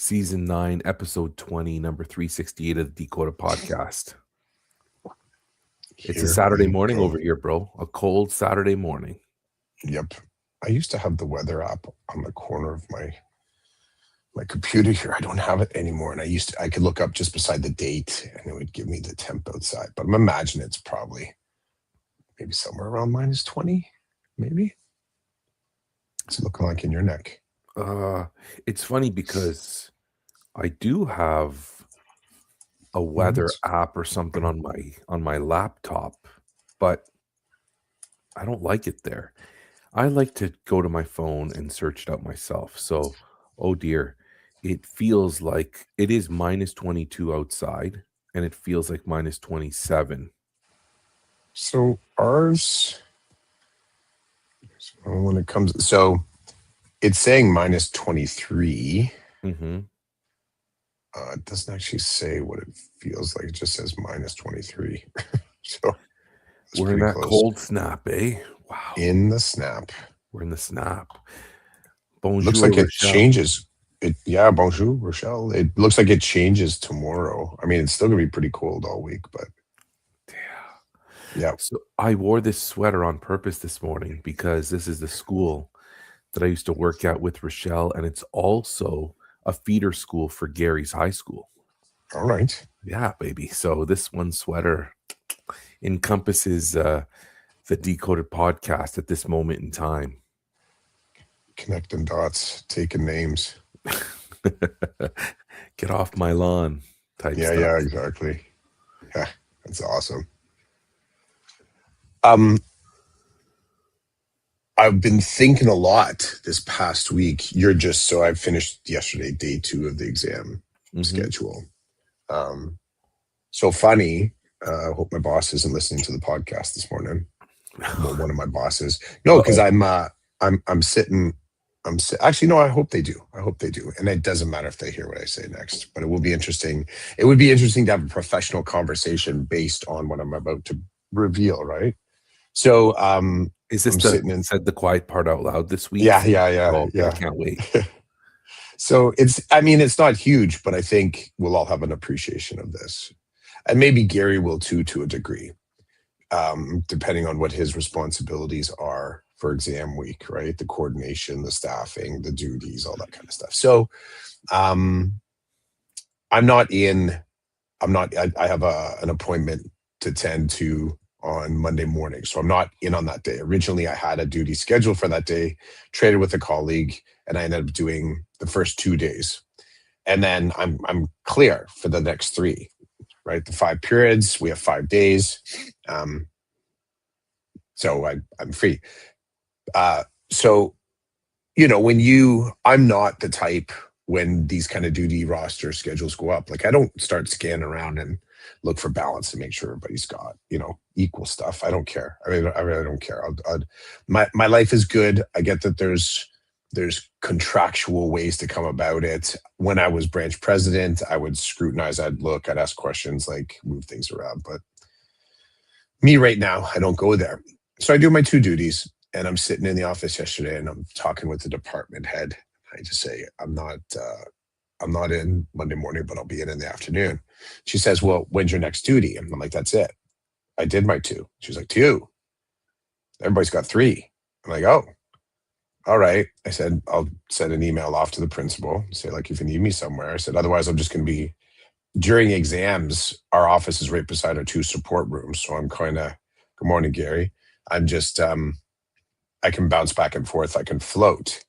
Season 9, Episode 20, number 368 of the Decoded Podcast. It's a Here Saturday we morning go. over here, bro. A cold Saturday morning. Yep. I used to have the weather app on the corner of my computer here. I don't have it anymore. And I could look up just beside the date and it would give me the temp outside. But I'm imagining it's probably maybe somewhere around -20, maybe. What's it looking like in your neck? It's funny because I do have a weather app or something on my laptop, but I don't like it there. I like to go to my phone and search it out myself. So, oh dear, it feels like it is -22 outside and it feels like -27. So ours, when it comes, so it's saying -23. Mm-hmm. It doesn't actually say what it feels like. It just says -23. So it's We're in pretty that close. cold snap, eh? Wow. In the snap. We're in the snap. Looks Bonjour, like it Rochelle. changes. Bonjour, Rochelle. It looks like it changes tomorrow. I mean, it's still gonna be pretty cold all week, but yeah. So I wore this sweater on purpose this morning because this is the school that I used to work at with Rochelle, and it's also a feeder school for Gary's high school. All right. Yeah, baby. So this one sweater encompasses the Decoded Podcast at this moment in time. Connecting dots, taking names. Get off my lawn type stuff. Yeah, exactly. Yeah, that's awesome. I've been thinking a lot this past week. So I finished yesterday, day 2 of the exam schedule. So funny. I hope my boss isn't listening to the podcast this morning. Well, one of my bosses. No, because I'm sitting. Actually, no, I hope they do. And it doesn't matter if they hear what I say next, but it will be interesting. It would be interesting to have a professional conversation based on what I'm about to reveal, right? So, is this said the quiet part out loud this week? Yeah. Oh, yeah. I can't wait. So it's not huge, but I think we'll all have an appreciation of this. And maybe Gary will too, to a degree, depending on what his responsibilities are for exam week, right? The coordination, the staffing, the duties, all that kind of stuff. So I have an appointment to tend to on Monday morning. So I'm not in on that day. Originally, I had a duty scheduled for that day, traded with a colleague, and I ended up doing the first 2 days. And then I'm clear for the next 3, right? The 5 periods, we have 5 days. So I'm free. So, I'm not the type when these kind of duty roster schedules go up. Like I don't start scanning around and look for balance to make sure everybody's got, equal stuff. I don't care. I really don't care. My life is good. I get that there's contractual ways to come about it. When I was branch president, I would scrutinize, I'd look, I'd ask questions, like move things around. But me right now, I don't go there. So I do my 2 duties, and I'm sitting in the office yesterday and I'm talking with the department head. I just say, I'm not in Monday morning, but I'll be in the afternoon. She says, well, when's your next duty? And I'm like, that's it. I did my 2. She's like, 2? Everybody's got 3. I'm like, oh, all right. I said, I'll send an email off to the principal, say, like, if you need me somewhere. I said, otherwise, I'm just going to be, during exams, our office is right beside our 2 support rooms. So I'm kind of, good morning, Gary. I'm just, I can bounce back and forth. I can float.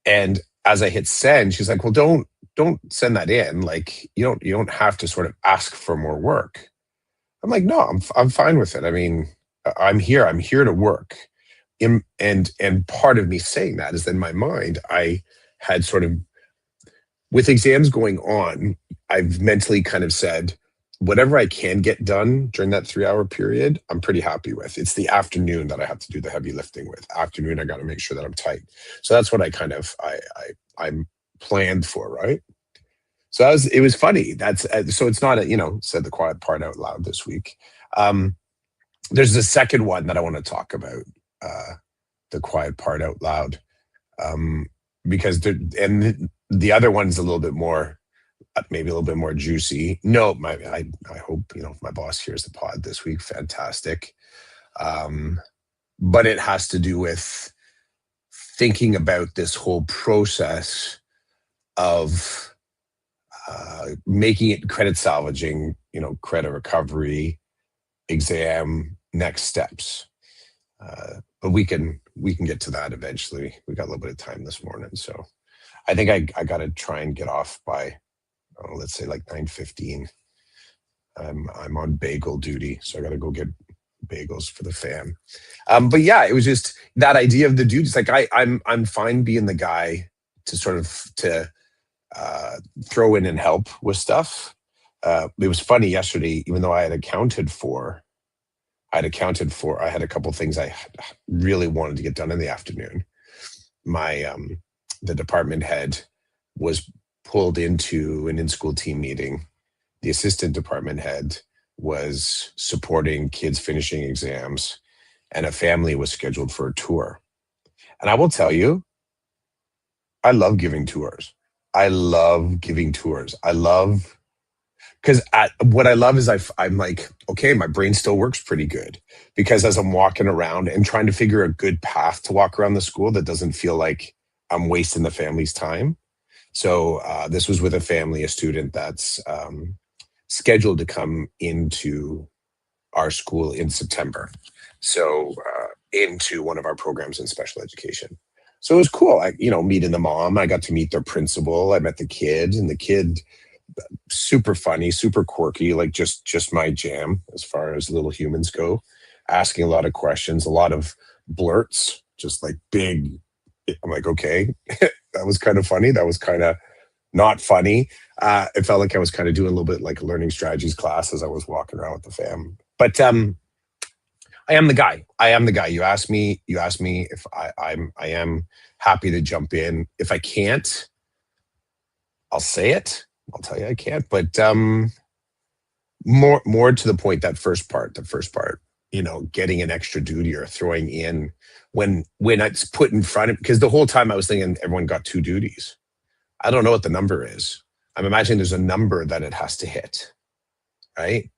And as I hit send, she's like, well, don't send that in. Like, you don't have to sort of ask for more work. I'm like, no, I'm fine with it. I mean, I'm here to work. And part of me saying that is that in my mind, I had sort of, with exams going on, I've mentally kind of said, whatever I can get done during that 3-hour period, I'm pretty happy with. It's the afternoon that I have to do the heavy lifting with. Afternoon, I got to make sure that I'm tight. So that's what I'm planned for, right? So it was funny. So it's not said the quiet part out loud this week. There's the second one that I want to talk about, the quiet part out loud, because The other one's a little bit more, maybe a little bit more juicy. No, I hope, if my boss hears the pod this week, fantastic. Um, but it has to do with thinking about this whole process of making it credit salvaging, credit recovery, exam, next steps. But we can get to that eventually. We got a little bit of time this morning, so I think I got to try and get off by, let's say like 9:15. I'm on bagel duty, so I got to go get bagels for the fam. But yeah, it was just that idea of the dude. It's like I'm fine being the guy to sort of to throw in and help with stuff. It was funny yesterday, even though I had accounted for, I had a couple things I really wanted to get done in the afternoon. My the department head was pulled into an in-school team meeting. The assistant department head was supporting kids finishing exams, and a family was scheduled for a tour. And I will tell you, I love giving tours. I love giving tours. I love, because what I love is I'm like, okay, my brain still works pretty good, because as I'm walking around and trying to figure a good path to walk around the school that doesn't feel like I'm wasting the family's time. So this was with a family, a student that's scheduled to come into our school in September. So into one of our programs in special education. So it was cool. Meeting the mom, I got to meet their principal. I met the kid, and the kid, super funny, super quirky, like just my jam as far as little humans go. Asking a lot of questions, a lot of blurts, just like big. I'm like, okay, that was kind of funny. That was kind of not funny. It felt like I was kind of doing a little bit like a learning strategies class as I was walking around with the fam. But I am the guy. I am the guy. You asked me. You asked me if I am happy to jump in. If I can't, I'll say it. I'll tell you I can't. But more to the point, that first part. Getting an extra duty or throwing in when it's put in front of, because the whole time I was thinking everyone got two duties. I don't know what the number is. I'm imagining there's a number that it has to hit, right?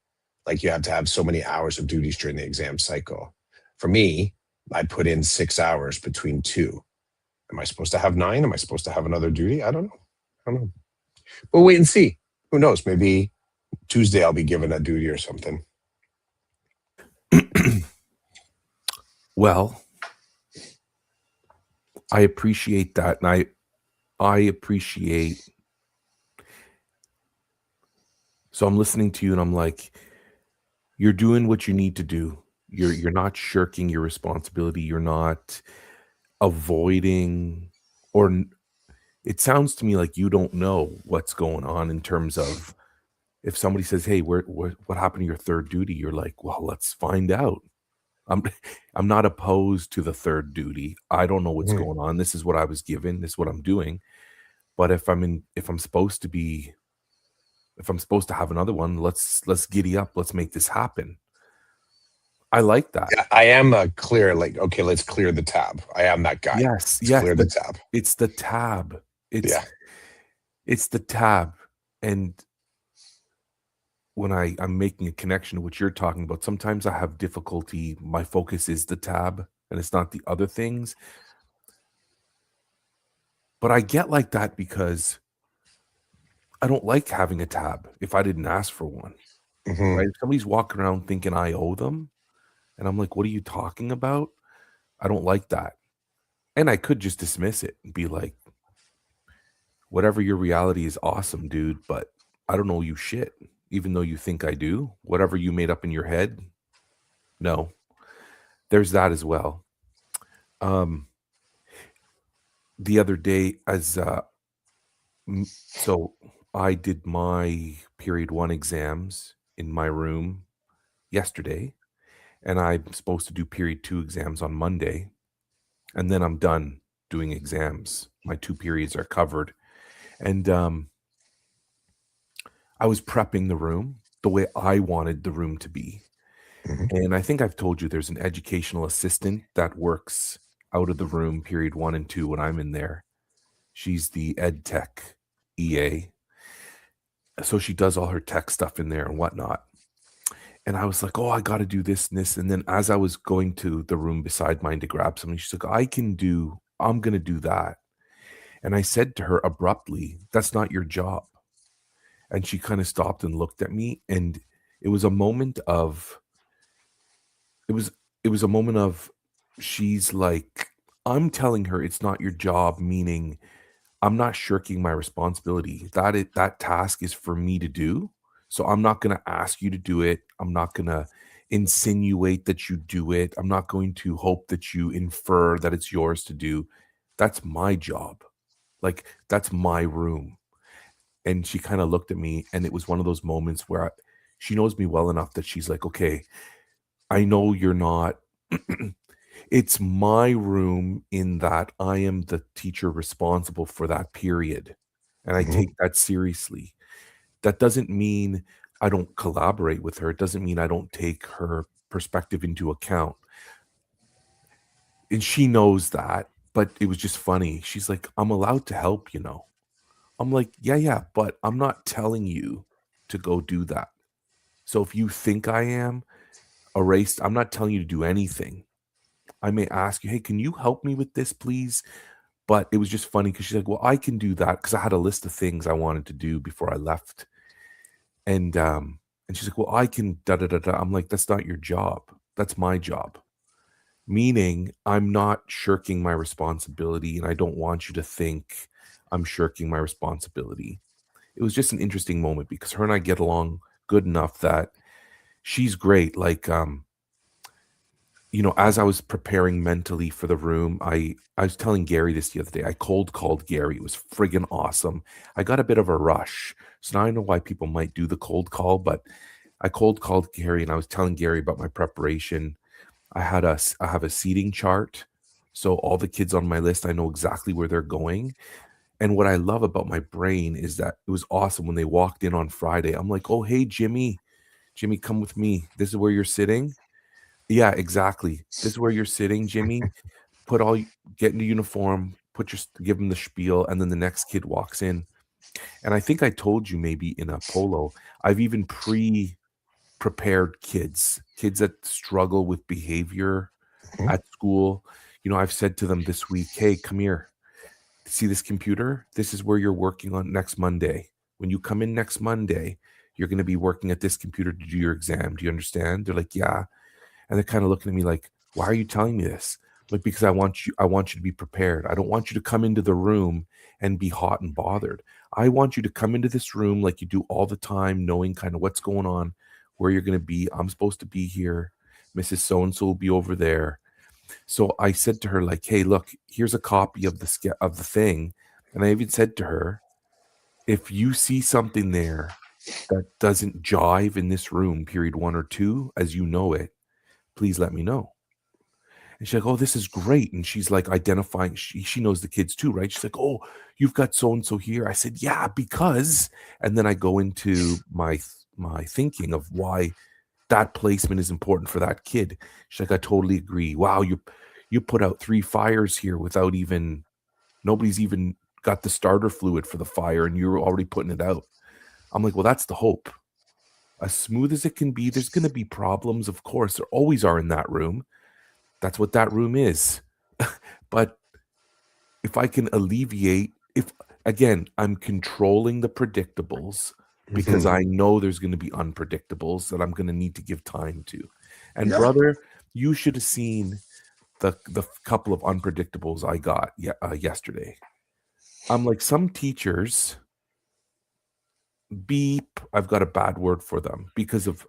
Like you have to have so many hours of duties during the exam cycle. For me, I put in 6 hours between two. Am I supposed to have 9? Am I supposed to have another duty? I don't know. We'll wait and see. Who knows? Maybe Tuesday I'll be given a duty or something. Well, I appreciate that, and I appreciate. So I'm listening to you, and I'm like, you're doing what you need to do. You're not shirking your responsibility. You're not avoiding, it sounds to me like you don't know what's going on in terms of, if somebody says, "Hey, what happened to your third duty?" You're like, "Well, let's find out." I'm I'm not opposed to the third duty. I don't know what's Mhm. going on. This is what I was given. This is what I'm doing. But if I'm supposed to have another one, let's giddy up. Let's make this happen. I like that. Yeah, I am clear. Like, okay, let's clear the tab. I am that guy. Yes, Let's yes, clear the but tab. it's the tab. It's Yeah. it's the tab. And when I'm making a connection to what you're talking about, sometimes I have difficulty. My focus is the tab and it's not the other things. But I get like that because I don't like having a tab if I didn't ask for one, Hmm. right? If somebody's walking around thinking I owe them, and I'm like, what are you talking about? I don't like that. And I could just dismiss it and be like, whatever your reality is awesome, dude, but I don't know you shit, even though you think I do. Whatever you made up in your head, no. There's that as well. Um, the other day, so I did my period 1 exams in my room yesterday, and I'm supposed to do period 2 exams on Monday, and then I'm done doing exams. My 2 periods are covered. And I was prepping the room the way I wanted the room to be. Hmm. And I think I've told you there's an educational assistant that works out of the room period 1 and 2 when I'm in there. She's the ed tech EA. So she does all her tech stuff in there and whatnot. And I was like, oh, I got to do this and this. And then as I was going to the room beside mine to grab something, she's like, I'm going to do that. And I said to her abruptly, that's not your job. And she kind of stopped and looked at me. And it was a moment of, it was, it was a moment of, she's like, I'm telling her it's not your job, meaning I'm not shirking my responsibility. That task is for me to do. So I'm not going to ask you to do it. I'm not going to insinuate that you do it. I'm not going to hope that you infer that it's yours to do. That's my job. Like that's my room. And she kind of looked at me and it was one of those moments where she knows me well enough that she's like, "Okay, I know you're not it's my room in that I am the teacher responsible for that period, and I Mhm. take that seriously. That doesn't mean I don't collaborate with her. It doesn't mean I don't take her perspective into account, and she knows that, but it was just funny. She's like, "I'm allowed to help, you know." I'm like, "Yeah, yeah, but I'm not telling you to go do that. So if you think I am, erased, I'm not telling you to do anything. I may ask you, "Hey, can you help me with this, please?" But it was just funny because she's like, "Well, I can do that because I had a list of things I wanted to do before I left." And she's like, "Well, I can da da da da." I'm like, "That's not your job. That's my job." Meaning I'm not shirking my responsibility, and I don't want you to think I'm shirking my responsibility. It was just an interesting moment because her and I get along good enough that she's great. Like, as I was preparing mentally for the room, I was telling Gary this the other day. I cold called Gary. It was friggin' awesome. I got a bit of a rush. So now I know why people might do the cold call, but I cold called Gary and I was telling Gary about my preparation. I have a seating chart. So all the kids on my list, I know exactly where they're going. And what I love about my brain is that it was awesome when they walked in on Friday. I'm like, "Oh, hey, Jimmy. Jimmy, come with me. This is where you're sitting." Yeah, exactly. "This is where you're sitting, Jimmy. Put all y Get into uniform, give him the spiel," and then the next kid walks in. And I think I told you maybe in a polo, I've even prepared kids that struggle with behavior Mhm. at school. I've said to them this week, "Hey, come here. See this computer? This is where you're working on next Monday. When you come in next Monday, you're gonna be working at this computer to do your exam. Do you understand?" They're like, "Yeah." And they're kinda looking at me like, "Why are you telling me this?" Like, "Because I want you to be prepared. I don't want you to come into the room and be hot and bothered. I want you to come into this room like you do all the time, knowing kinda what's going on, where you're gonna be. I'm supposed to be here. Mrs. So and so will be over there." So I said to her like, "Hey, look, here's a copy of the thing." And I even said to her, "If you see something there that doesn't jive in this room, period 1 or 2, as you know it, please let me know." And she's like, "Oh, this is great." And she's like identifying, she knows the kids too, right? She's like, "Oh, you've got so and so here." I said, "Yeah, because," and then I go into my thinking of why that placement is important for that kid. She's like, "I totally agree. Wow, you put out 3 fires here without even nobody's even got the starter fluid for the fire and you're already putting it out." I'm like, "Well, that's the hope. As smooth as it can be, there's gonna be problems, of course. There always are in that room. That's what that room is." But if I can alleviate, if again, I'm controlling the predictables because Mhm. I know there's going to be unpredictables that I'm going to need to give time to. And Yeah. brother, you should have seen the couple of unpredictables I got yesterday. I'm like, some teachers beep. I've got a bad word for them because of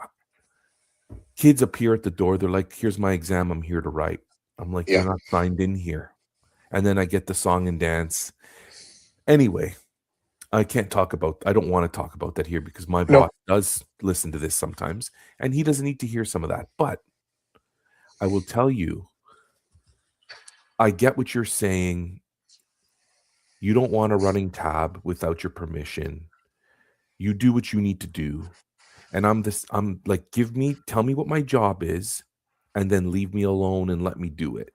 kids appear at the door. They're like, "Here's my exam. I'm here to write." I'm like, "You're Yeah. not signed in here." And then I get the song and dance. Anyway, I don't wanna talk about that here because my No. boss does listen to this sometimes, and he doesn't need to hear some of that, but I will tell you, I get what you're saying. You don't want a running tab without your permission. You do what you need to do, and I'm like, tell me what my job is, and then leave me alone and let me do it.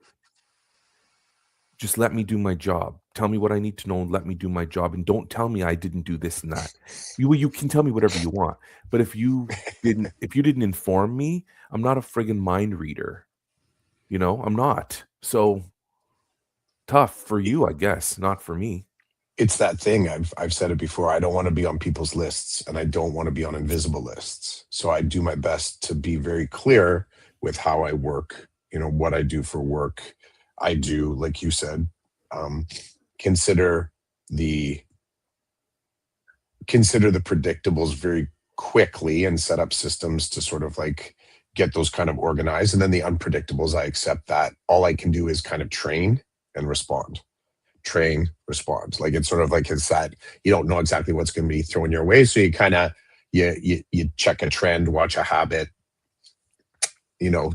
Just let me do my job. Tell me what I need to know and let me do my job, and don't tell me I didn't do this and that. You can tell me whatever you want, but if you didn't inform me, I'm not a friggin' mind reader, I'm not. So, tough for you, I guess, not for me. It's that thing. I've said it before. I don't want to be on people's lists, and I don't want to be on invisible lists. So I do my best to be very clear with how I work, what I do for work. I do, like you said, um, consider the consider the predictables very quickly and set up systems to sort of like get those kind of organized. And then the unpredictables, I accept that all I can do is kind of train and respond. Train, respond. Like it's sort of like it's that you don't know exactly what's going to be thrown your way. So you kind of you check a trend, watch a habit,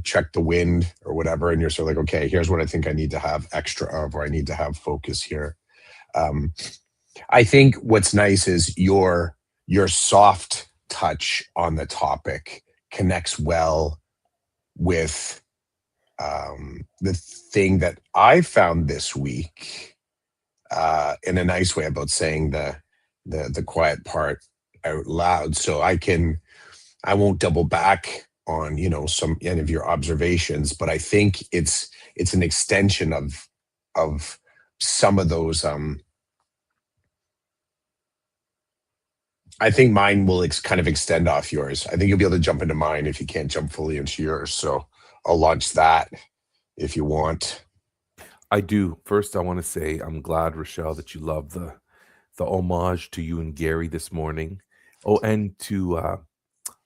check the wind or whatever, and you're sort of like, okay, here's what I think I need to have extra of, or I need to have focus here. Um, I think what's nice is your soft touch on the topic connects well with the thing that I found this week in a nice way about saying the quiet part out loud. So I won't double back on some any of your observations, but I think it's an extension of some of those. I think mine will kind of extend off yours. I think you'll be able to jump into mine if you can't jump fully into yours. So I'll launch that if you want. I do. First, I want to say I'm glad, Rochelle, that you love the homage to you and Gary this morning. Oh, and to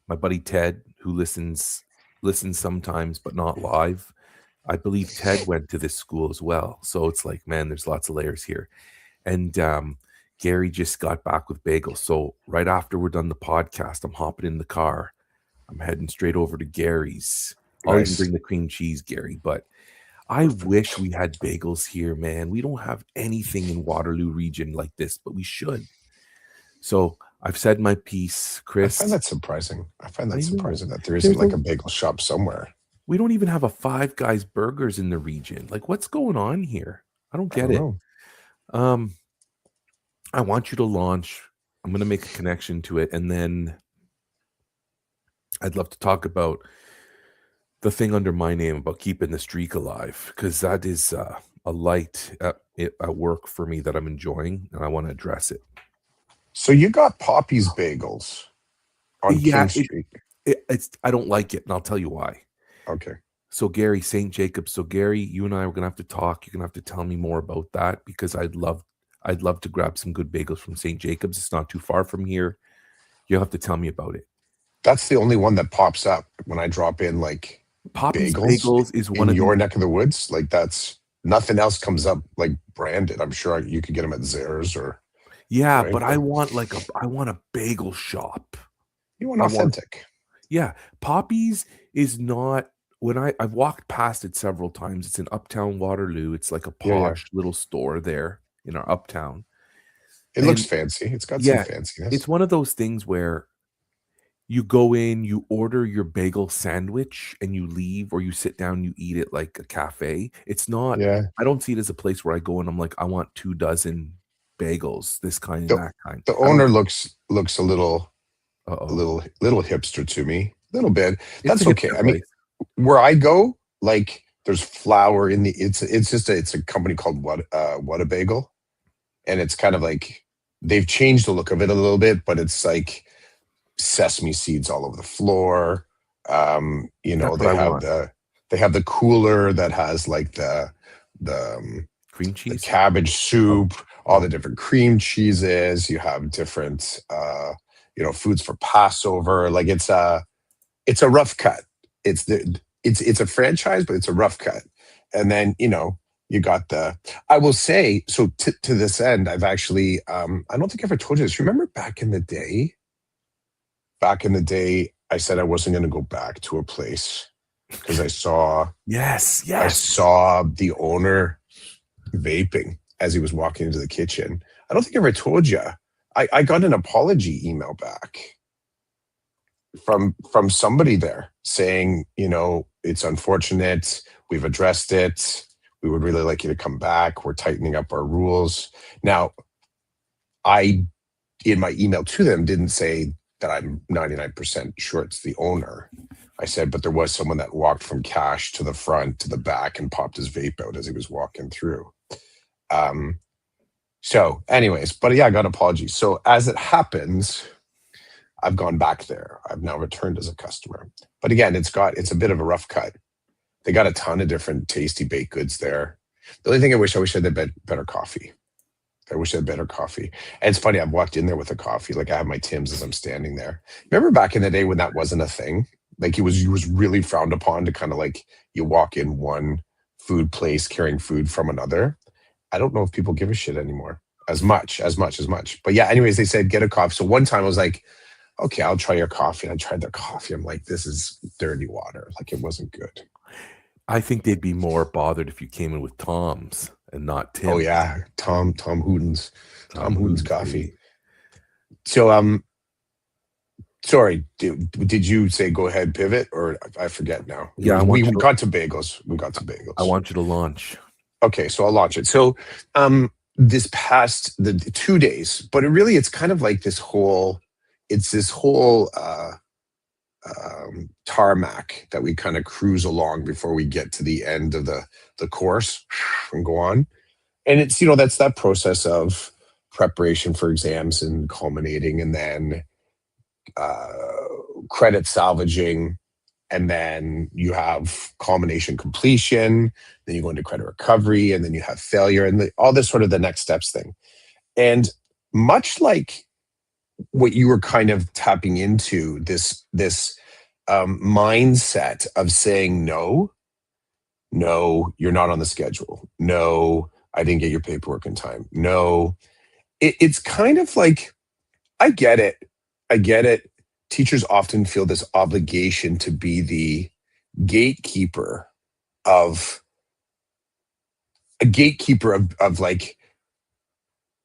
my buddy Ted, who listens sometimes, but not live. I believe Ted went to this school as well. So it's like, man, there's lots of layers here. And Gary just got back with bagels. So right after we're done the podcast, I'm hopping in the car. I'm heading straight over to Gary's. I'll even Nice. bring the cream cheese, Gary. But I wish we had bagels here, man. We don't have anything in Waterloo region like this, but we should. So I've said my piece, I find Chris. that surprising. I find I that know. surprising that there isn't There's like a a bagel shop somewhere. We don't even have a Five Guys burgers in the region. Like, what's going on here? I don't I get don't it. know. I want you to launch. I'm going to make a connection to it, and then I'd love to talk about the thing under my name about keeping the streak alive, because that is a light at work for me that I'm enjoying, and I want to address it. So you got Poppy's Bagels on Yeah, King Street. it's I don't like it, and I'll tell you why. Okay. So Gary, St. Jacobs. So Gary, you and I are gonna have to talk. You're gonna have to tell me more about that, because I'd love to grab some good bagels from St. Jacobs. It's not too far from here. You'll have to tell me about it. That's the only one that pops up when I drop in like Poppy's bagels Bagels is one in of your these. neck of the woods. Like that's nothing else comes up like branded. I'm sure you could get them at Zares or Yeah, right. but I want a bagel shop. You want I want authentic. Yeah, Poppy's is not. When I've walked past it several times. It's in Uptown Waterloo. It's like a Yeah, yeah. posh little store there in our Uptown. It looks And fancy. It's got some yeah, fanciness. it's one of those things where you go in, you order your bagel sandwich, and you leave, or you sit down, you eat it like a cafe. It's not. Yeah. I don't see it as a place where I go and I'm like, I want 2 dozen bagels, this kind and The that kind. the I don't. owner looks a little Uh-oh. little hipster to me. A little bit. It's a That's okay. hipster I mean, place. where I go, like there's flour in the it's a company called What a Bagel. And it's kind of like they've changed the look of it a little bit, but it's like sesame seeds all over the floor. That's what They I have want. the cooler that has like the Cream the cheese? cabbage Oh, soup, all oh. the different cream cheeses. You have different foods for Passover. Like it's a rough cut. It's a franchise, but it's a rough cut. And then you got the. I will say so to this end. I've actually I don't think I ever told you this. Remember back in the day? Back in the day, I said I wasn't going to go back to a place because Yes, I yes. saw the owner vaping as he was walking into the kitchen. I don't think I ever told you. I got an apology email back from somebody there saying, it's unfortunate. We've addressed it. We would really like you to come back. We're tightening up our rules. Now, I, in my email to them, didn't say that I'm 99% sure it's the owner. I said, but there was someone that walked from cash to the front to the back and popped his vape out as he was walking through. So anyways, but yeah, I got apologies. So as it happens, I've gone back there. I've now returned as a customer. But again, it's a bit of a rough cut. They got a ton of different tasty baked goods there. The only thing I wish I had better coffee. I wish I had better coffee. And it's funny, I've walked in there with a coffee. Like I have my Tim's as I'm standing there. Remember back in the day when that wasn't a thing? Like it was really frowned upon to kind of like you walk in one food place carrying food from another. I don't know if people give a shit anymore as much. But yeah, anyways, they said get a coffee. So one time I was like, okay, I'll try your coffee. And I tried their coffee. I'm like, this is dirty water. Like it wasn't good. I think they'd be more bothered if you came in with Tom's and not Tim. Oh yeah, Tom Hooten's coffee. So sorry, did you say go ahead pivot or I forget now? Yeah, we got to bagels. I want you to launch. Okay, so I'll launch it. So this past the 2 days, but it's kind of like this whole tarmac that we kind of cruise along before we get to the end of the course and go on. And it's, that's that process of preparation for exams and culminating, and then credit salvaging, and then you have culmination completion, then you go into credit recovery, and then you have failure, and all this sort of the next steps thing. And much like what you were kind of tapping into, this mindset of saying no, you're not on the schedule. No, I didn't get your paperwork in time. No, it's kind of like, I get it. Teachers often feel this obligation to be the gatekeeper of like,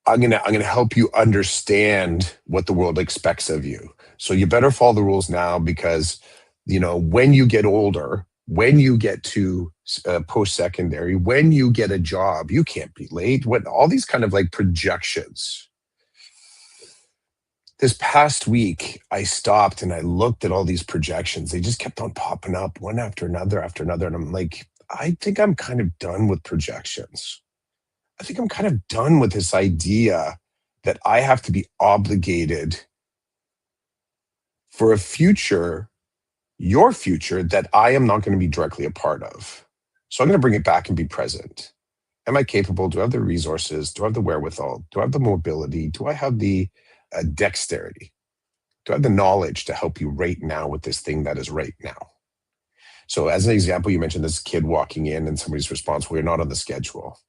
I'm gonna help you understand what the world expects of you. So you better follow the rules now, because when you get older, when you get to post-secondary, when you get a job, you can't be late. What all these kind of like projections. This past week, I stopped and I looked at all these projections. They just kept on popping up one after another. And I'm like, I think I'm kind of done with projections. I think I'm kind of done with this idea that I have to be obligated for a future, your future, that I am not going to be directly a part of. So I'm going to bring it back and be present. Am I capable? Do I have the resources? Do I have the wherewithal? Do I have the mobility? Do I have the dexterity? Do I have the knowledge to help you right now with this thing that is right now? So as an example, you mentioned this kid walking in and somebody's response, well, you're not on the schedule.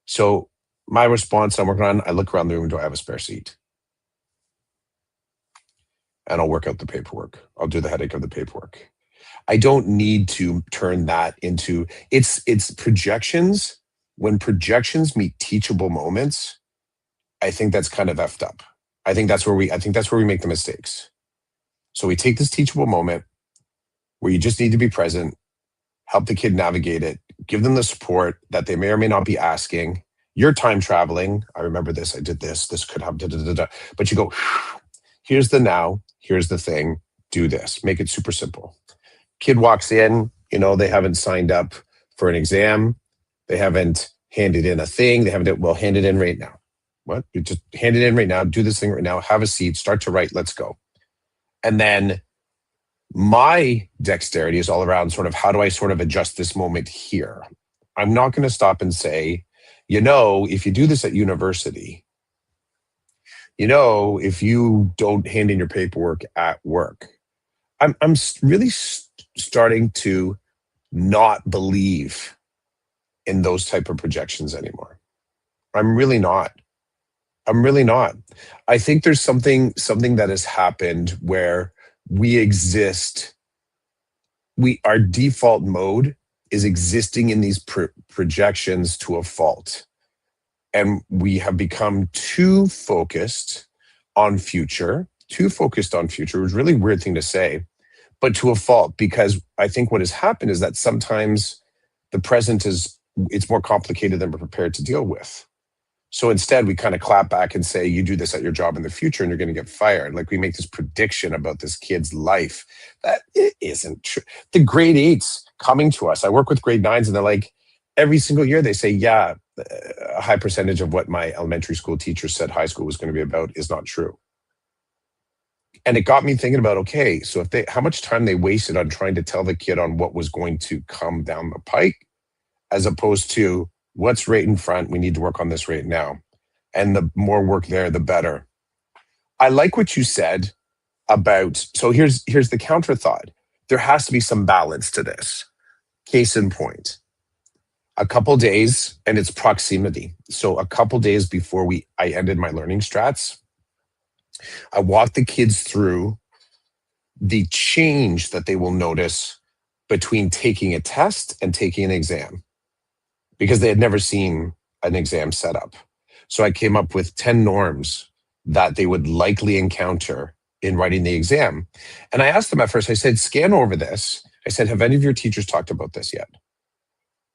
So my response I'm working on, I look around the room, do I have a spare seat? And I'll work out the paperwork. I'll do the headache of the paperwork. I don't need to turn that into, it's projections. When projections meet teachable moments, I think that's kind of effed up. I think that's where we make the mistakes. So we take this teachable moment where you just need to be present, help the kid navigate it, give them the support that they may or may not be asking. You're time traveling. I remember this. I did this. This could happen. But you go, here's the now. Here's the thing. Do this. Make it super simple. Kid walks in. They haven't signed up for an exam. They haven't handed in a thing. They haven't. Well, hand it in right now. What? You just hand it in right now. Do this thing right now. Have a seat. Start to write. Let's go. And then my dexterity is all around sort of how do I sort of adjust this moment here? I'm not going to stop and say, if you do this at university, if you don't hand in your paperwork at work, I'm really starting to not believe in those type of projections anymore. I'm really not. I think there's something that has happened where we exist. Our default mode is existing in these projections to a fault. And we have become too focused on future, which is a really weird thing to say, but to a fault, because I think what has happened is that sometimes the present is it's more complicated than we're prepared to deal with. So instead, we kind of clap back and say, you do this at your job in the future and you're going to get fired. Like, we make this prediction about this kid's life that it isn't true. The grade eights coming to us, I work with grade nines, and they're like, every single year they say, yeah, a high percentage of what my elementary school teacher said high school was going to be about is not true. And it got me thinking about, okay, so if how much time they wasted on trying to tell the kid on what was going to come down the pike, as opposed to what's right in front. We need to work on this right now. And the more work there, the better. I like what you said about, so here's the counter thought. There has to be some balance to this. Case in point, a couple days, and it's proximity. So a couple days before I ended my learning strats, I walked the kids through the change that they will notice between taking a test and taking an exam, because they had never seen an exam setup. So I came up with 10 norms that they would likely encounter in writing the exam. And I asked them at first, I said, scan over this. I said, have any of your teachers talked about this yet?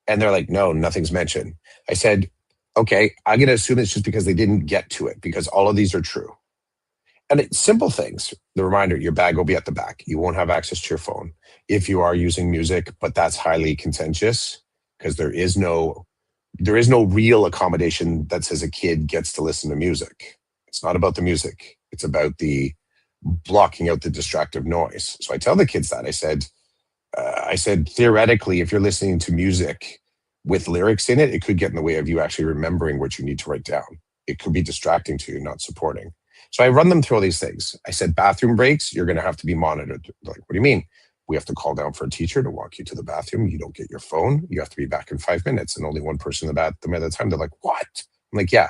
And they're like, no, nothing's mentioned. I said, okay, I'm going to assume it's just because they didn't get to it, because all of these are true. And it's simple things. The reminder, your bag will be at the back. You won't have access to your phone. If you are using music, but that's highly contentious, because there is no real accommodation that says a kid gets to listen to music. It's not about the music. It's about the blocking out the distractive noise. So I tell the kids that. I said, theoretically, if you're listening to music with lyrics in it, it could get in the way of you actually remembering what you need to write down. It could be distracting to you, not supporting. So I run them through all these things. I said, bathroom breaks, you're going to have to be monitored. They're like, what do you mean? We have to call down for a teacher to walk you to the bathroom. You don't get your phone. You have to be back in 5 minutes, and only one person in the bathroom at a time. They're like, what? I'm like, yeah.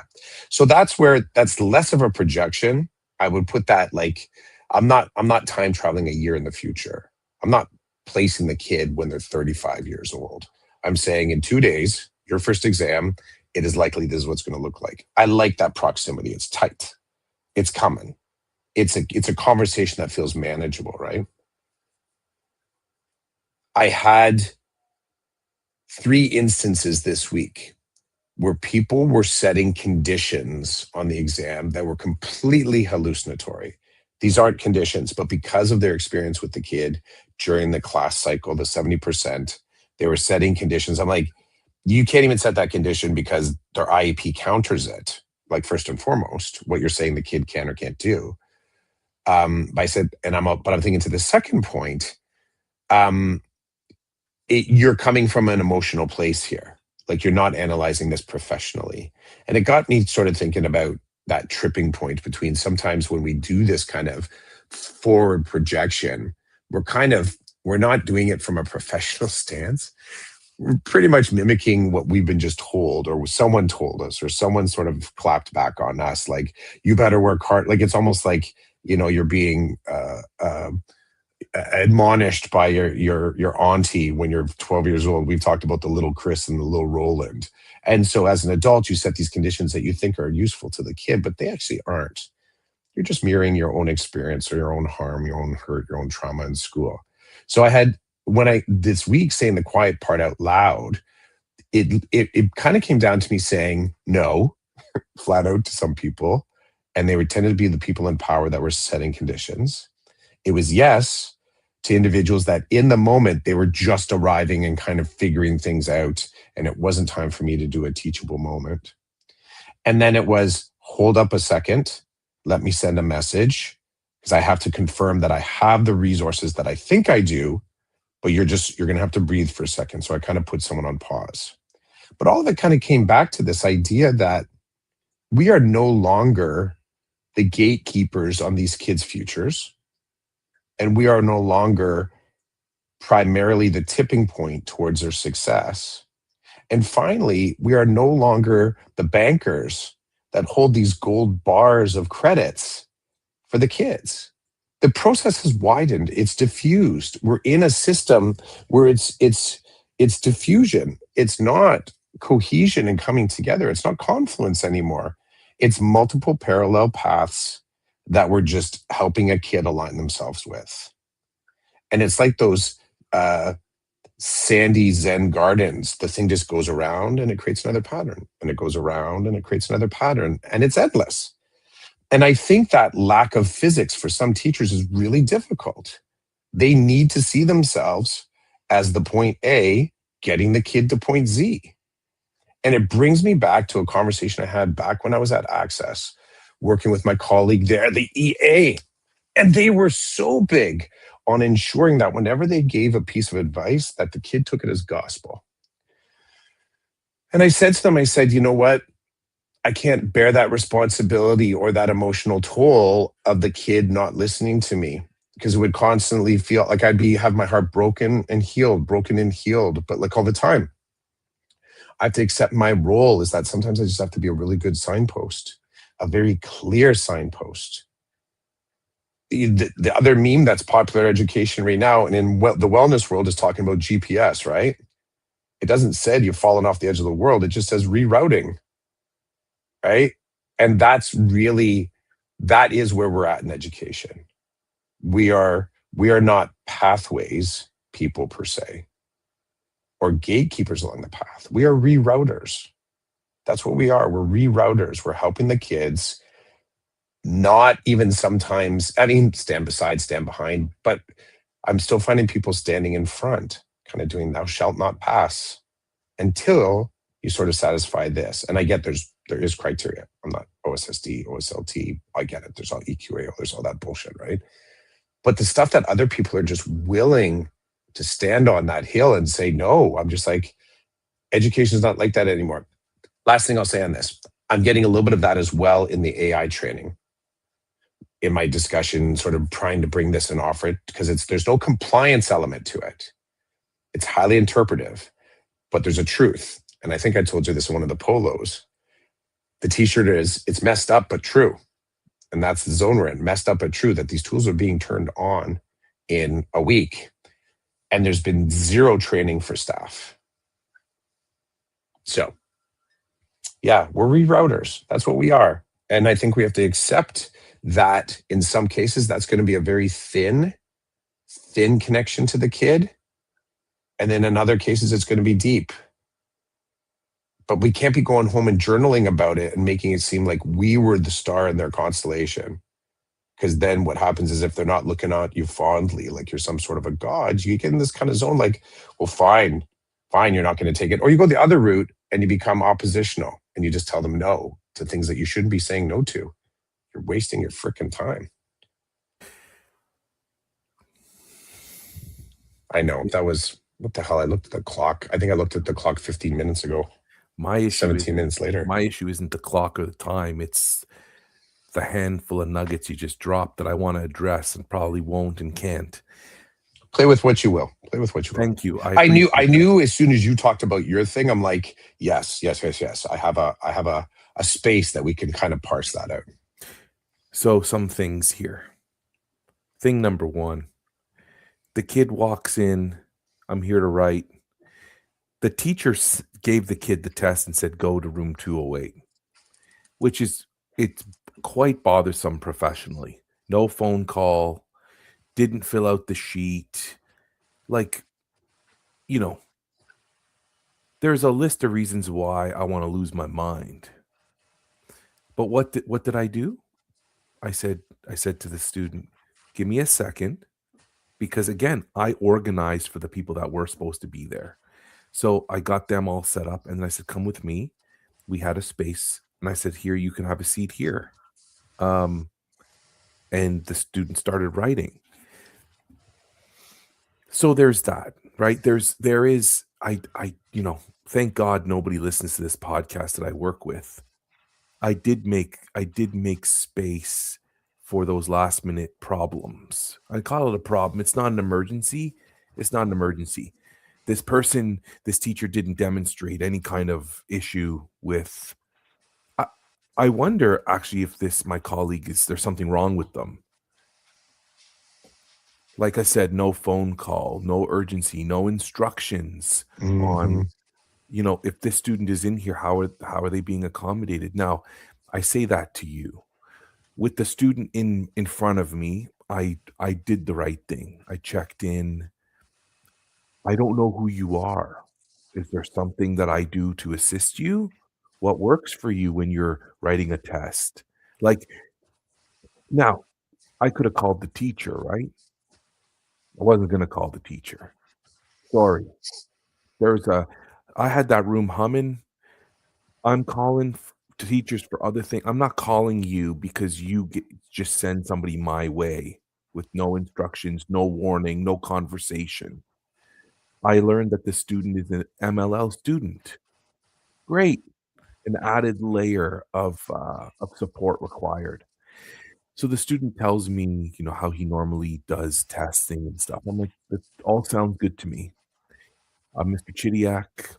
So that's less of a projection. I would put that like, I'm not time traveling a year in the future. I'm not placing the kid when they're 35 years old. I'm saying in 2 days, your first exam, it is likely this is what's going to look like. I like that proximity. It's tight. It's coming. It's a conversation that feels manageable, right? I had 3 instances this week where people were setting conditions on the exam that were completely hallucinatory. These aren't conditions, but because of their experience with the kid during the class cycle, the 70%, they were setting conditions. I'm like, you can't even set that condition because their IEP counters it. Like, first and foremost, what you're saying the kid can or can't do. But I said, but I'm thinking to the second point, you're coming from an emotional place here. Like, you're not analyzing this professionally. And it got me sort of thinking about that tripping point between sometimes when we do this kind of forward projection, we're not doing it from a professional stance. We're pretty much mimicking what we've been just told, or someone told us, or someone sort of clapped back on us. Like, you better work hard. Like, it's almost like, you're being admonished by your auntie when you're 12 years old. We've talked about the little Chris and the little Roland. And so as an adult, you set these conditions that you think are useful to the kid, but they actually aren't. You're just mirroring your own experience, or your own harm, your own hurt, your own trauma in school. So this week, saying the quiet part out loud, it kind of came down to me saying no, flat out, to some people. And they tended to be the people in power that were setting conditions. It was yes to individuals that in the moment, they were just arriving and kind of figuring things out, and it wasn't time for me to do a teachable moment. And then it was, hold up a second, let me send a message, because I have to confirm that I have the resources that I think I do, but you're going to have to breathe for a second. So I kind of put someone on pause. But all of it kind of came back to this idea that we are no longer the gatekeepers on these kids' futures. And we are no longer primarily the tipping point towards their success. And finally, we are no longer the bankers that hold these gold bars of credits for the kids. The process has widened. It's diffused. We're in a system where it's diffusion. It's not cohesion and coming together. It's not confluence anymore. It's multiple parallel paths that we're just helping a kid align themselves with. And it's like those sandy Zen gardens. The thing just goes around and it creates another pattern, and it goes around and it creates another pattern, and it's endless. And I think that lack of physics for some teachers is really difficult. They need to see themselves as the point A getting the kid to point Z. And it brings me back to a conversation I had back when I was at Access, working with my colleague there, the EA. And they were so big on ensuring that whenever they gave a piece of advice, that the kid took it as gospel. And I said to them, I said, you know what? I can't bear that responsibility or that emotional toll of the kid not listening to me, because it would constantly feel like have my heart broken and healed, but like all the time. I have to accept my role is that sometimes I just have to be a really good signpost, a very clear signpost. The other meme that's popular in education right now and in the wellness world is talking about GPS, right? It doesn't say you've fallen off the edge of the world. It just says rerouting, right? And that is where we're at in education. We are not pathways people per se, or gatekeepers along the path. We are rerouters. That's what we are. We're rerouters. We're helping the kids, not even sometimes, I mean, stand beside, stand behind, but I'm still finding people standing in front, kind of doing thou shalt not pass until you sort of satisfy this. And I get there is criteria. I'm not OSSD, OSLT. I get it. There's all EQAO. There's all that bullshit, right? But the stuff that other people are just willing to stand on that hill and say no, I'm just like, education is not like that anymore. Last thing I'll say on this, I'm getting a little bit of that as well in the AI training. In my discussion, sort of trying to bring this and offer it, because there's no compliance element to it. It's highly interpretive, but there's a truth. And I think I told you this in one of the polos. The t-shirt is, it's messed up, but true. And that's the zone we're in, messed up, but true, that these tools are being turned on in a week. And there's been zero training for staff. So yeah, we're rerouters. That's what we are. And I think we have to accept that in some cases, that's going to be a very thin connection to the kid. And then in other cases, it's going to be deep. But we can't be going home and journaling about it and making it seem like we were the star in their constellation. Because then what happens is, if they're not looking at you fondly, like you're some sort of a god, you get in this kind of zone like, well, fine, you're not going to take it. Or you go the other route and you become oppositional and you just tell them no to things that you shouldn't be saying no to. You're wasting your freaking time. I know. That was, what the hell? I looked at the clock. I think I looked at the clock 15 minutes ago. My issue 17 minutes later. My issue isn't the clock or the time. It's the handful of nuggets you just dropped that I want to address and probably won't and can't. Play with what you will. Play with what you will. Thank you. I knew as soon as you talked about your thing, I'm like, yes. I have a space that we can kind of parse that out. So some things here. Thing number one, the kid walks in, I'm here to write. The teacher gave the kid the test and said, go to room 208, which is, it's quite bothersome professionally. No phone call, didn't fill out the sheet. Like, you know, there's a list of reasons why I want to lose my mind. But what did I do? I said to the student, give me a second, because again, I organized for the people that were supposed to be there. So I got them all set up and I said, come with me. We had a space and I said, here, you can have a seat here. And the student started writing. So there's that, right? There is, thank God nobody listens to this podcast that I work with. I did make space for those last minute problems. I call it a problem. It's not an emergency. This teacher didn't demonstrate any kind of issue with. I wonder actually if my colleague, there's something wrong with them. Like I said, no phone call, no urgency, no instructions on, if this student is in here, how are they being accommodated? Now, I say that to you. With the student in front of me, I did the right thing. I checked in. I don't know who you are. Is there something that I do to assist you? What works for you when you're writing a test? Like, now, I could have called the teacher, right? I wasn't gonna call the teacher. Sorry. There's a I had that room humming. I'm calling teachers for other things. I'm not calling you because just send somebody my way with no instructions, no warning, no conversation. I learned that the student is an MLL student. Great. An added layer of support required. So the student tells me, how he normally does testing and stuff. I'm like, that all sounds good to me. Mr. Chidiak,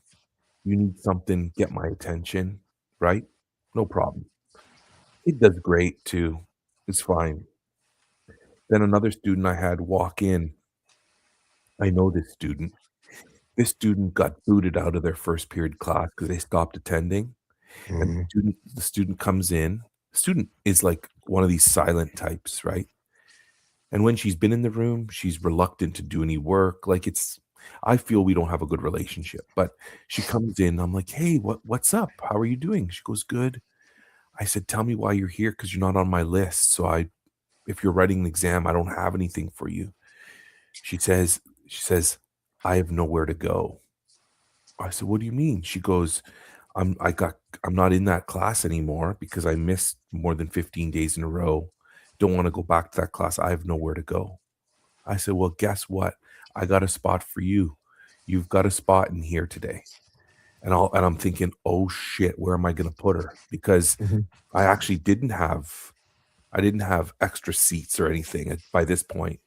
you need something, get my attention, right? No problem. He does great too. It's fine. Then another student I had walk in. I know this student. This student got booted out of their first period class because they stopped attending. And Mhm, the student comes in. The student is like one of these silent types, right? And when she's been in the room, she's reluctant to do any work. I feel we don't have a good relationship. But she comes in, I'm like, "Hey, what's up? How are you doing?" She goes, "Good." I said, "Tell me why you're here because you're not on my list. If you're writing an exam, I don't have anything for you." She says, "I have nowhere to go." I said, "What do you mean?" She goes, I'm not in that class anymore because I missed more than 15 days in a row. Don't want to go back to that class. I have nowhere to go." I said, "Well, guess what? I got a spot for you. You've got a spot in here today." And I'm thinking, "Oh shit, where am I going to put her?" Because mhm, I actually didn't have extra seats or anything by this point.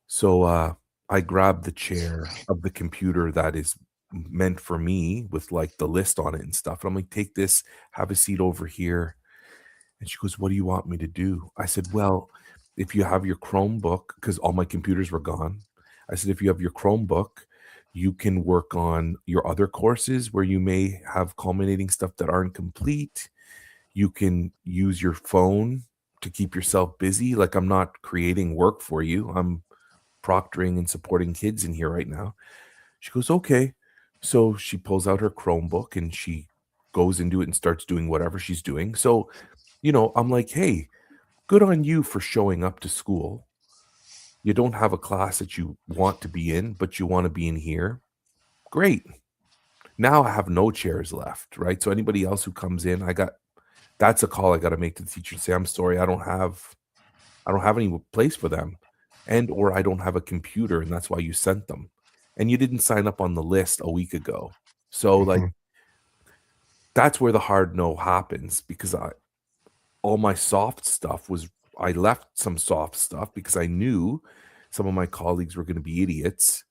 So I grabbed the chair of the computer that is meant for me with like the list on it and stuff. And I'm like, "Take this, have a seat over here." And she goes, "What do you want me to do?" I said, "Well, if you have your Chromebook, because all my computers were gone." I said, "If you have your Chromebook, you can work on your other courses where you may have culminating stuff that aren't complete. You can use your phone to keep yourself busy. Like, I'm not creating work for you. I'm proctoring and supporting kids in here right now." She goes, "Okay." So she pulls out her Chromebook and she goes into it and starts doing whatever she's doing. So, I'm like, "Hey, good on you for showing up to school. You don't have a class that you want to be in, but you want to be in here. Great. Now I have no chairs left, right? So anybody else who comes in, that's a call I got to make to the teacher and say, 'I'm sorry, I don't have any place for them, and or I don't have a computer, and that's why you sent them. And you didn't sign up on the list a week ago.'" So like mhm, that's where the hard no happens because all my soft stuff was I left some soft stuff because I knew some of my colleagues were going to be idiots,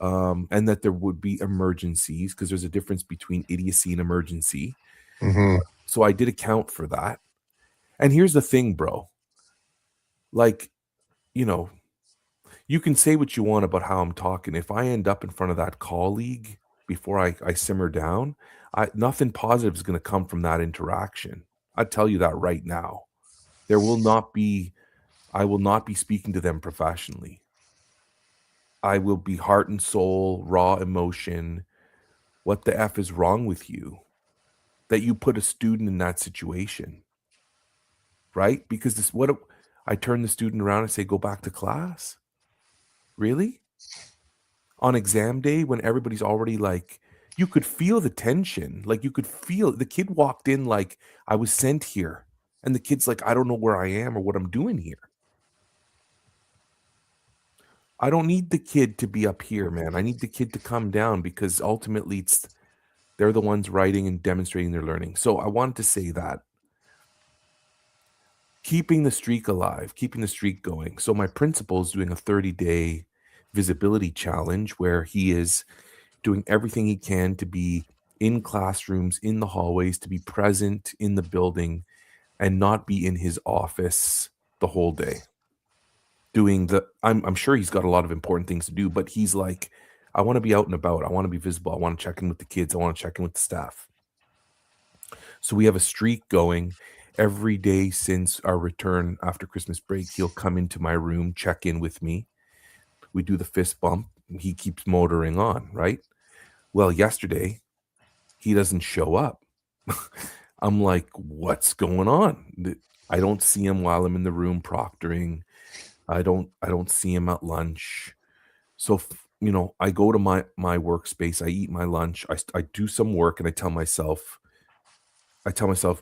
and that there would be emergencies because there's a difference between idiocy and emergency. mhm, So I did account for that. And here's the thing, bro. Like, you know, you can say what you want about how I'm talking. If I end up in front of that colleague before I simmer down, nothing positive is going to come from that interaction. I tell you that right now. There will not be I will not be speaking to them professionally. I will be heart and soul, raw emotion. What the F is wrong with you that you put a student in that situation, right? Because I turn the student around and say, "Go back to class." Really? On exam day when everybody's already like, you could feel the tension. Like you could feel the kid walked in like, "I was sent here." And the kid's like, "I don't know where I am or what I'm doing here." I don't need the kid to be up here, man. I need the kid to come down because ultimately they're the ones writing and demonstrating their learning. So I wanted to say that keeping the streak alive, keeping the streak going. So my principal is doing a 30-day visibility challenge where he is doing everything he can to be in classrooms, in the hallways, to be present in the building and not be in his office the whole day. I'm sure he's got a lot of important things to do, but he's like, "I want to be out and about. I want to be visible. I want to check in with the kids. I want to check in with the staff." So we have a streak going every day since our return after Christmas break. He'll come into my room, check in with me. We do the fist bump. he keeps motoring on, right? Well, yesterday he doesn't show up. I'm like, what's going on? I don't see him while I'm in the room proctoring. I don't see him at lunch. So, I go to my workspace, I eat my lunch, I do some work, and I tell myself,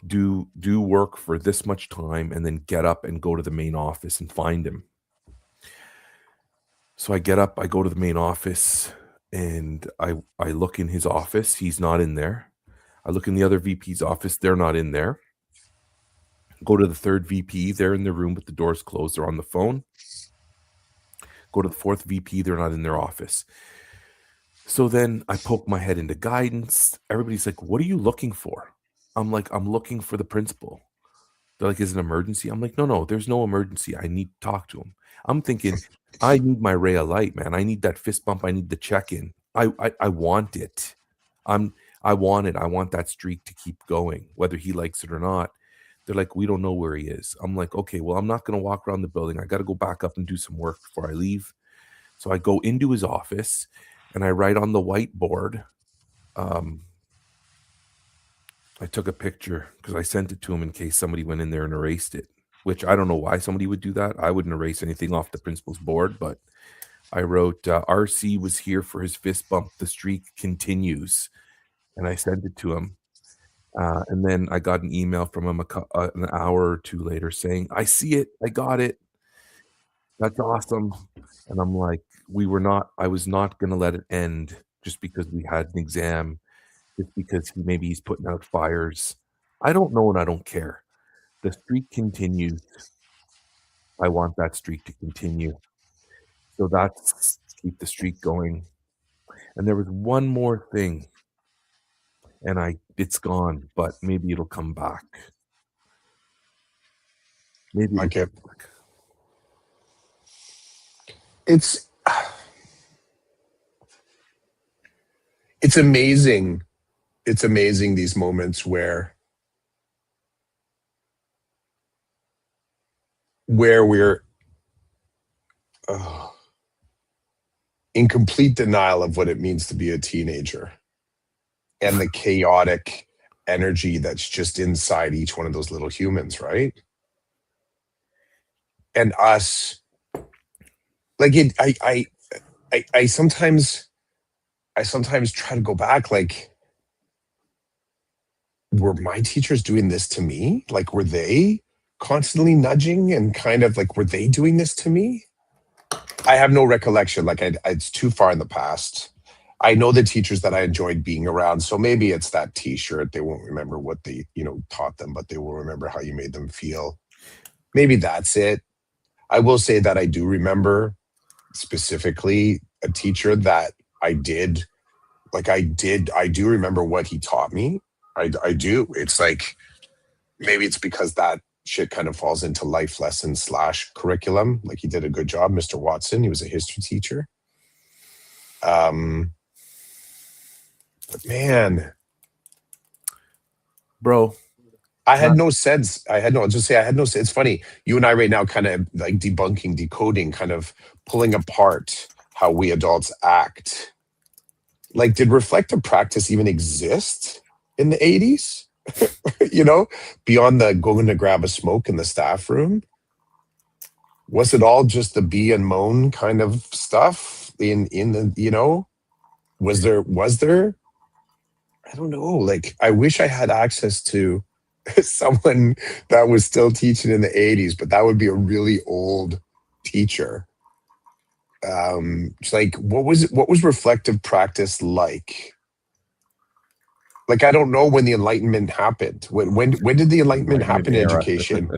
do work for this much time, and then get up and go to the main office and find him. So I get up, I go to the main office, and I look in his office. He's not in there. I look in the other VP's office. They're not in there. Go to the third VP. They're in their room, but the door's closed. They're on the phone. Go to the fourth VP. They're not in their office. So then I poke my head into guidance. Everybody's like, "What are you looking for?" I'm like, "I'm looking for the principal." They're like, "Is it an emergency?" I'm like, no, there's no emergency. I need to talk to him. I'm thinking, I need my ray of light, man. I need that fist bump. I need the check-in. I want it. I'm I want it. I want that streak to keep going, whether he likes it or not. They're like, "We don't know where he is." I'm like, "Okay, well, I'm not gonna walk around the building. I gotta go back up and do some work before I leave." So I go into his office and I write on the whiteboard. Um, I took a picture because I sent it to him in case somebody went in there and erased it, which I don't know why somebody would do that. I wouldn't erase anything off the principal's board, but I wrote, RC was here for his fist bump. The streak continues. And I sent it to him. And then I got an email from him an hour or two later saying, "I see it. I got it. That's awesome." And I'm like, I was not going to let it end just because we had an exam, just because maybe he's putting out fires. I don't know and I don't care. The streak continues. I want that streak to continue. So that's keep the streak going. And there was one more thing, and it's gone, but maybe it'll come back. Maybe it'll Okay. come back. It's amazing. It's amazing these moments where we're uh, in complete denial of what it means to be a teenager and the chaotic energy that's just inside each one of those little humans, right? And us, like it, I sometimes try to go back, like, were my teachers doing this to me? Like, were they constantly nudging and kind of like, were they doing this to me? I have no recollection. Like, it's too far in the past. I know the teachers that I enjoyed being around. So maybe it's that t-shirt. They won't remember what they, taught them, but they will remember how you made them feel. Maybe that's it. I will say that I do remember specifically a teacher that I do remember what he taught me. I do. It's like, maybe it's because that shit kind of falls into life lessons / curriculum. Like, he did a good job, Mr. Watson. He was a history teacher. But man, Bro, I had no sense. I'll just say I had no sense. It's funny. You and I right now kind of like debunking, decoding, kind of pulling apart how we adults act. Like, did reflective practice even exist in the 80s? Beyond the going to grab a smoke in the staff room? Was it all just the bee and moan kind of stuff in the, was there? I don't know. Like, I wish I had access to someone that was still teaching in the 80s, but that would be a really old teacher. It's like, what was reflective practice like? Like, I don't know when the Enlightenment happened. When did the Enlightenment Enlightenment happen in era. education?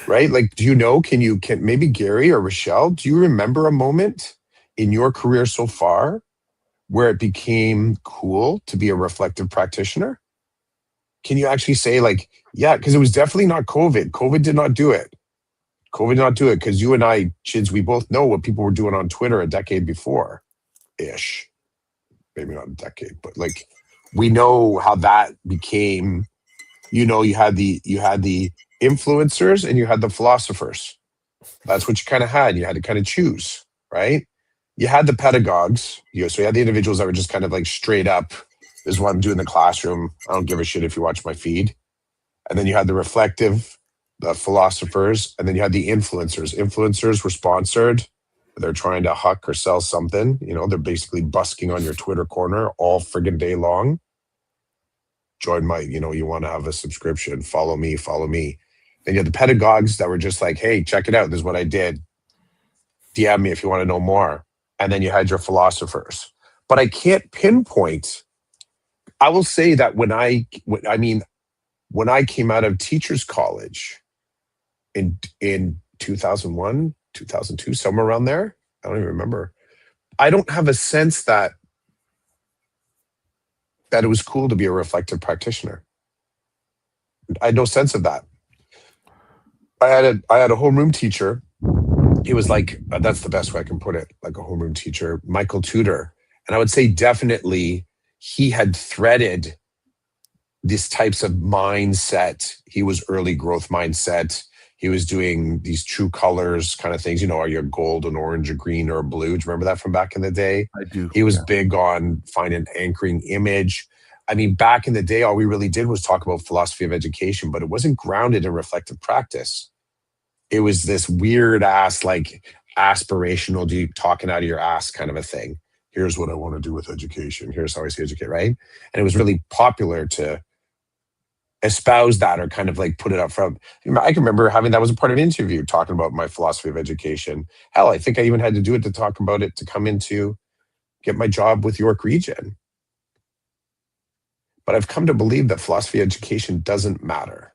Right? Like, do you know? Can maybe Gary or Rochelle, do you remember a moment in your career so far where it became cool to be a reflective practitioner? Can you actually say, like, yeah, because it was definitely not COVID. COVID did not do it. COVID did not do it, because you and I, kids, we both know what people were doing on Twitter a decade before ish. Maybe not a decade, but like, we know how that became. You had the influencers and you had the philosophers. That's what you kind of had. You had to kind of choose, right? You had the pedagogues, so you had the individuals that were just kind of like straight up, this is what I'm doing in the classroom. I don't give a shit if you watch my feed. And then you had the reflective, the philosophers, and then you had the influencers. Influencers were sponsored. They're trying to huck or sell something. They're basically busking on your Twitter corner all friggin' day long. Join my, you want to have a subscription, follow me, follow me. Then you had the pedagogues that were just like, hey, check it out. This is what I did. DM me if you want to know more. And then you had your philosophers. But I can't pinpoint. I will say that when I came out of teachers college in 2001, 2002, somewhere around there, I don't even remember. I don't have a sense that it was cool to be a reflective practitioner. I had no sense of that. I had a homeroom teacher. He was like, that's the best way I can put it, like a homeroom teacher, Michael Tudor. And I would say definitely he had threaded these types of mindset. He was early growth mindset. He was doing these true colors kind of things. Are you a gold, an orange, a green, or a blue? Do you remember that from back in the day? I do. He was big on finding anchoring image. I mean, back in the day, all we really did was talk about philosophy of education, but it wasn't grounded in reflective practice. It was this weird ass, like aspirational, deep talking out of your ass kind of a thing. Here's what I want to do with education. Here's how I see educate, right? And it was really popular to espouse that or kind of like put it up front. I can remember having that was a part of an interview talking about my philosophy of education. Hell, I think I even had to do it to talk about it to come into get my job with York Region. But I've come to believe that philosophy of education doesn't matter.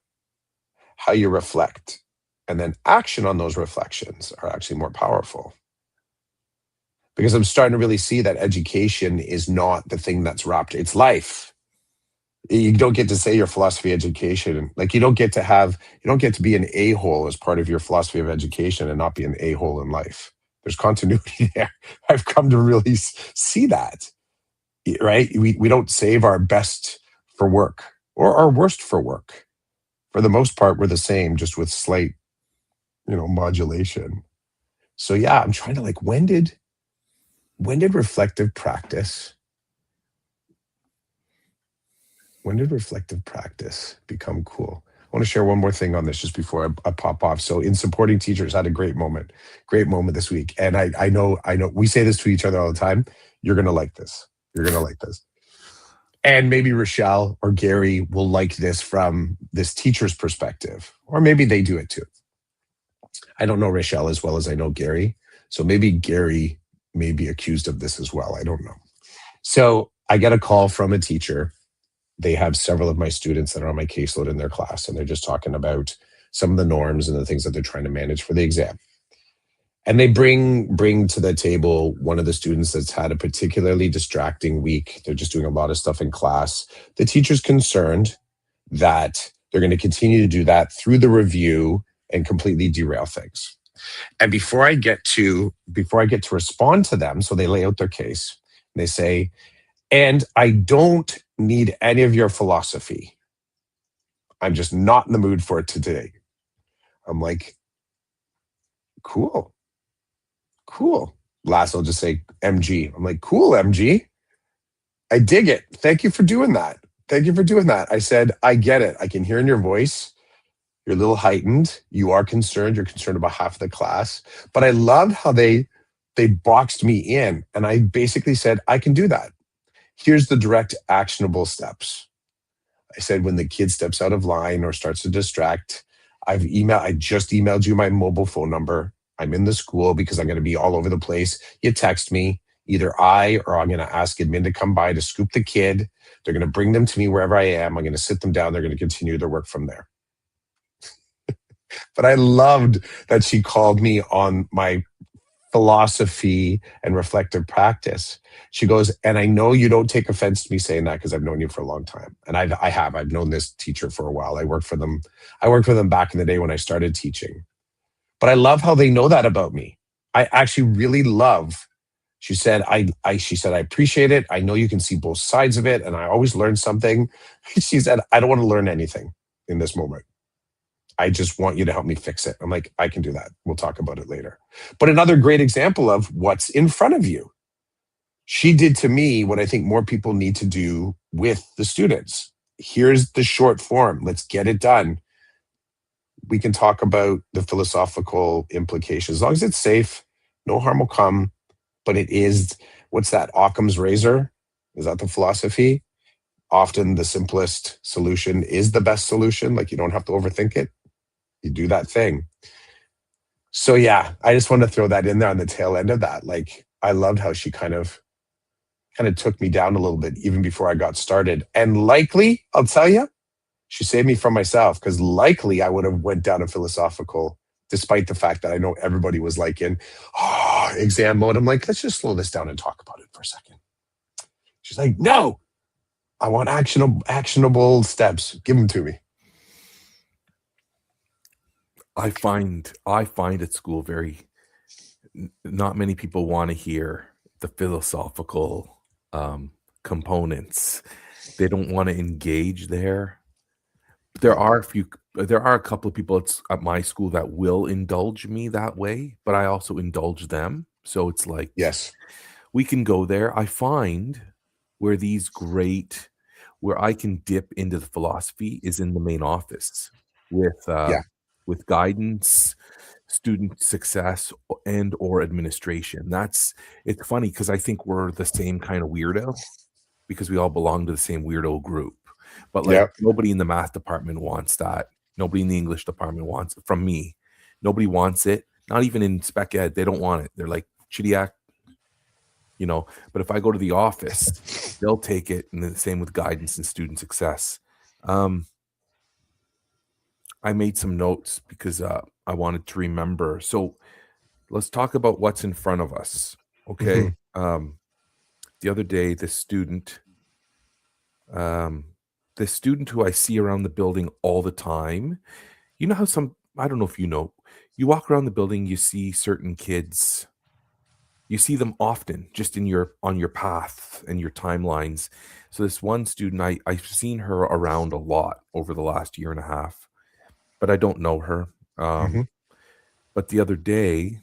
How you reflect and then action on those reflections are actually more powerful. Because I'm starting to really see that education is not the thing that's wrapped, it's life. You don't get to say your philosophy of education. Like you don't get to be an a-hole as part of your philosophy of education and not be an a-hole in life. There's continuity there. I've come to really see that, right? We don't save our best for work or our worst for work. For the most part, we're the same, just with slight, modulation. So yeah, I'm trying to like, when did reflective practice become cool? I want to share one more thing on this just before I pop off. So in supporting teachers, I had a great moment this week. And I know we say this to each other all the time. You're going to like this. And maybe Rochelle or Gary will like this from this teacher's perspective, or maybe they do it too. I don't know Rochelle as well as I know Gary. So maybe Gary may be accused of this as well. I don't know. So I get a call from a teacher. They have several of my students that are on my caseload in their class, and they're just talking about some of the norms and the things that they're trying to manage for the exam. And they bring to the table one of the students that's had a particularly distracting week. They're just doing a lot of stuff in class. The teacher's concerned that they're going to continue to do that through the review and completely derail things. And before I get to respond to them, so they lay out their case, and they say, and I don't need any of your philosophy. I'm just not in the mood for it today. I'm like, cool. Last, I'll just say MG. I'm like, cool, MG. I dig it. Thank you for doing that. I said, I get it. I can hear in your voice. You're a little heightened. You are concerned. You're concerned about half of the class. But I love how they boxed me in. And I basically said, I can do that. Here's the direct actionable steps. I said, when the kid steps out of line or starts to distract, I just emailed you my mobile phone number. I'm in the school because I'm going to be all over the place. You text me. Either I'm going to ask admin to come by to scoop the kid. They're going to bring them to me wherever I am. I'm going to sit them down. They're going to continue their work from there. But I loved that she called me on my philosophy and reflective practice. She goes, and I know you don't take offense to me saying that because I've known you for a long time. And I've known this teacher for a while. I worked for them back in the day when I started teaching. But I love how they know that about me. I actually really love. She said, I appreciate it. I know you can see both sides of it. And I always learn something. She said, I don't want to learn anything in this moment. I just want you to help me fix it. I'm like, I can do that. We'll talk about it later. But another great example of what's in front of you. She did to me what I think more people need to do with the students. Here's the short form. Let's get it done. We can talk about the philosophical implications. As long as it's safe, no harm will come. But it is, what's that? Occam's razor? Is that the philosophy? Often the simplest solution is the best solution. Like, you don't have to overthink it. You do that thing. So yeah, I just want to throw that in there on the tail end of that. Like, I loved how she kind of took me down a little bit even before I got started. And likely, I'll tell you, she saved me from myself, because likely I would have went down a philosophical, despite the fact that I know everybody was like in exam mode. I'm like, let's just slow this down and talk about it for a second. She's like, no, I want actionable steps. Give them to me. I find at school not many people want to hear the philosophical components. They don't want to engage there. There are a couple of people at my school that will indulge me that way, but I also indulge them. So it's like Yes. we can go there. I find where where I can dip into the philosophy is in the main office with Yeah. with guidance, student success, and or administration. It's funny because I think we're the same kind of weirdo because we all belong to the same weirdo group. But like Yeah. nobody in the math department wants that. Nobody in the English department wants it from me. Nobody wants it. Not even in spec ed, they don't want it. They're like, Chidiac, but if I go to the office, they'll take it, and the same with guidance and student success. I made some notes because I wanted to remember. So let's talk about what's in front of us. Okay. The other day, the student who I see around the building all the time, you know how I don't know if you walk around the building, you see certain kids, you see them often just on your path and your timelines. So this one student, I've seen her around a lot over the last year and a half, but I don't know her. Hmm. But the other day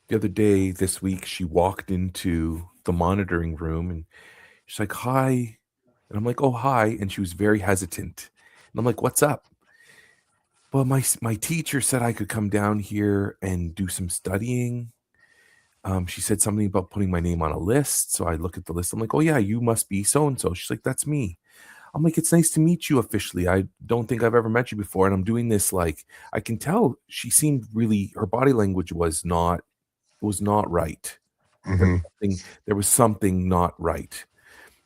this week, she walked into the monitoring room and she's like, "Hi." And I'm like, "Oh, hi." And she was very hesitant. And I'm like, "What's up?" "Well, my teacher said I could come down here and do some studying. She said something about putting my name on a list." So I look at the list. I'm like, "Oh yeah, you must be so and so." She's like, "That's me." I'm like, "It's nice to meet you officially. I don't think I've ever met you before." And I'm doing this like I can tell she seemed her body language was not right. There Hmm. was there was something not right.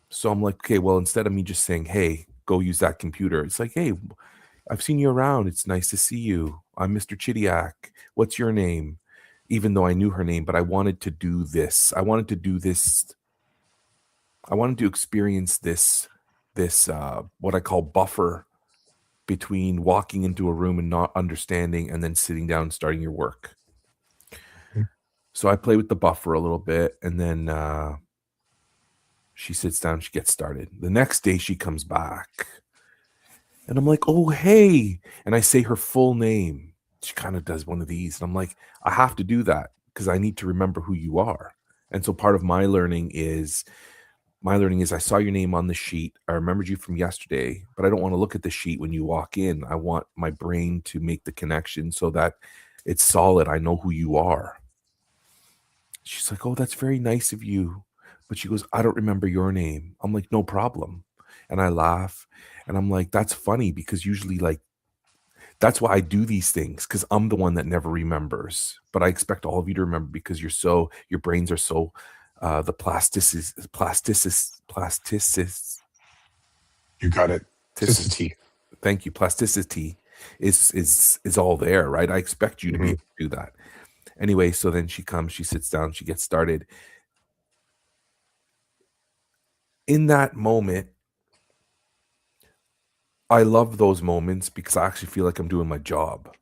So I'm like, okay, well, instead of me just saying, "Hey, go use that computer," it's like, "Hey, I've seen you around. It's nice to see you. I'm Mr. Chidiac. What's your name?" Even though I knew her name, but I wanted to do this. I wanted to do this. I wanted to experience this what I call buffer between walking into a room and not understanding and then sitting down and starting your work. So I play with the buffer a little bit, and then she sits down, she gets started. The next day she comes back and I'm like, "Oh, hey." And I say her full name. She kind of does one of these. And I'm like, I have to do that because I need to remember who you are. And so part of my learning is I saw your name on the sheet. I remembered you from yesterday, but I don't want to look at the sheet when you walk in. I want my brain to make the connection so that it's solid. I know who you are. She's like, "Oh, that's very nice of you." But she goes, "I don't remember your name." I'm like, "No problem." And I laugh and I'm like, "That's funny because usually like that's why I do these things because I'm the one that never remembers. But I expect all of you to remember because your brains are so the You got it. plasticity. Ticity. Thank you. Plasticity is all there, right? I expect you to be Hmm. able to do that. Anyway, so then she comes, she sits down, she gets started. In that moment, I love those moments because I actually feel like I'm doing my job.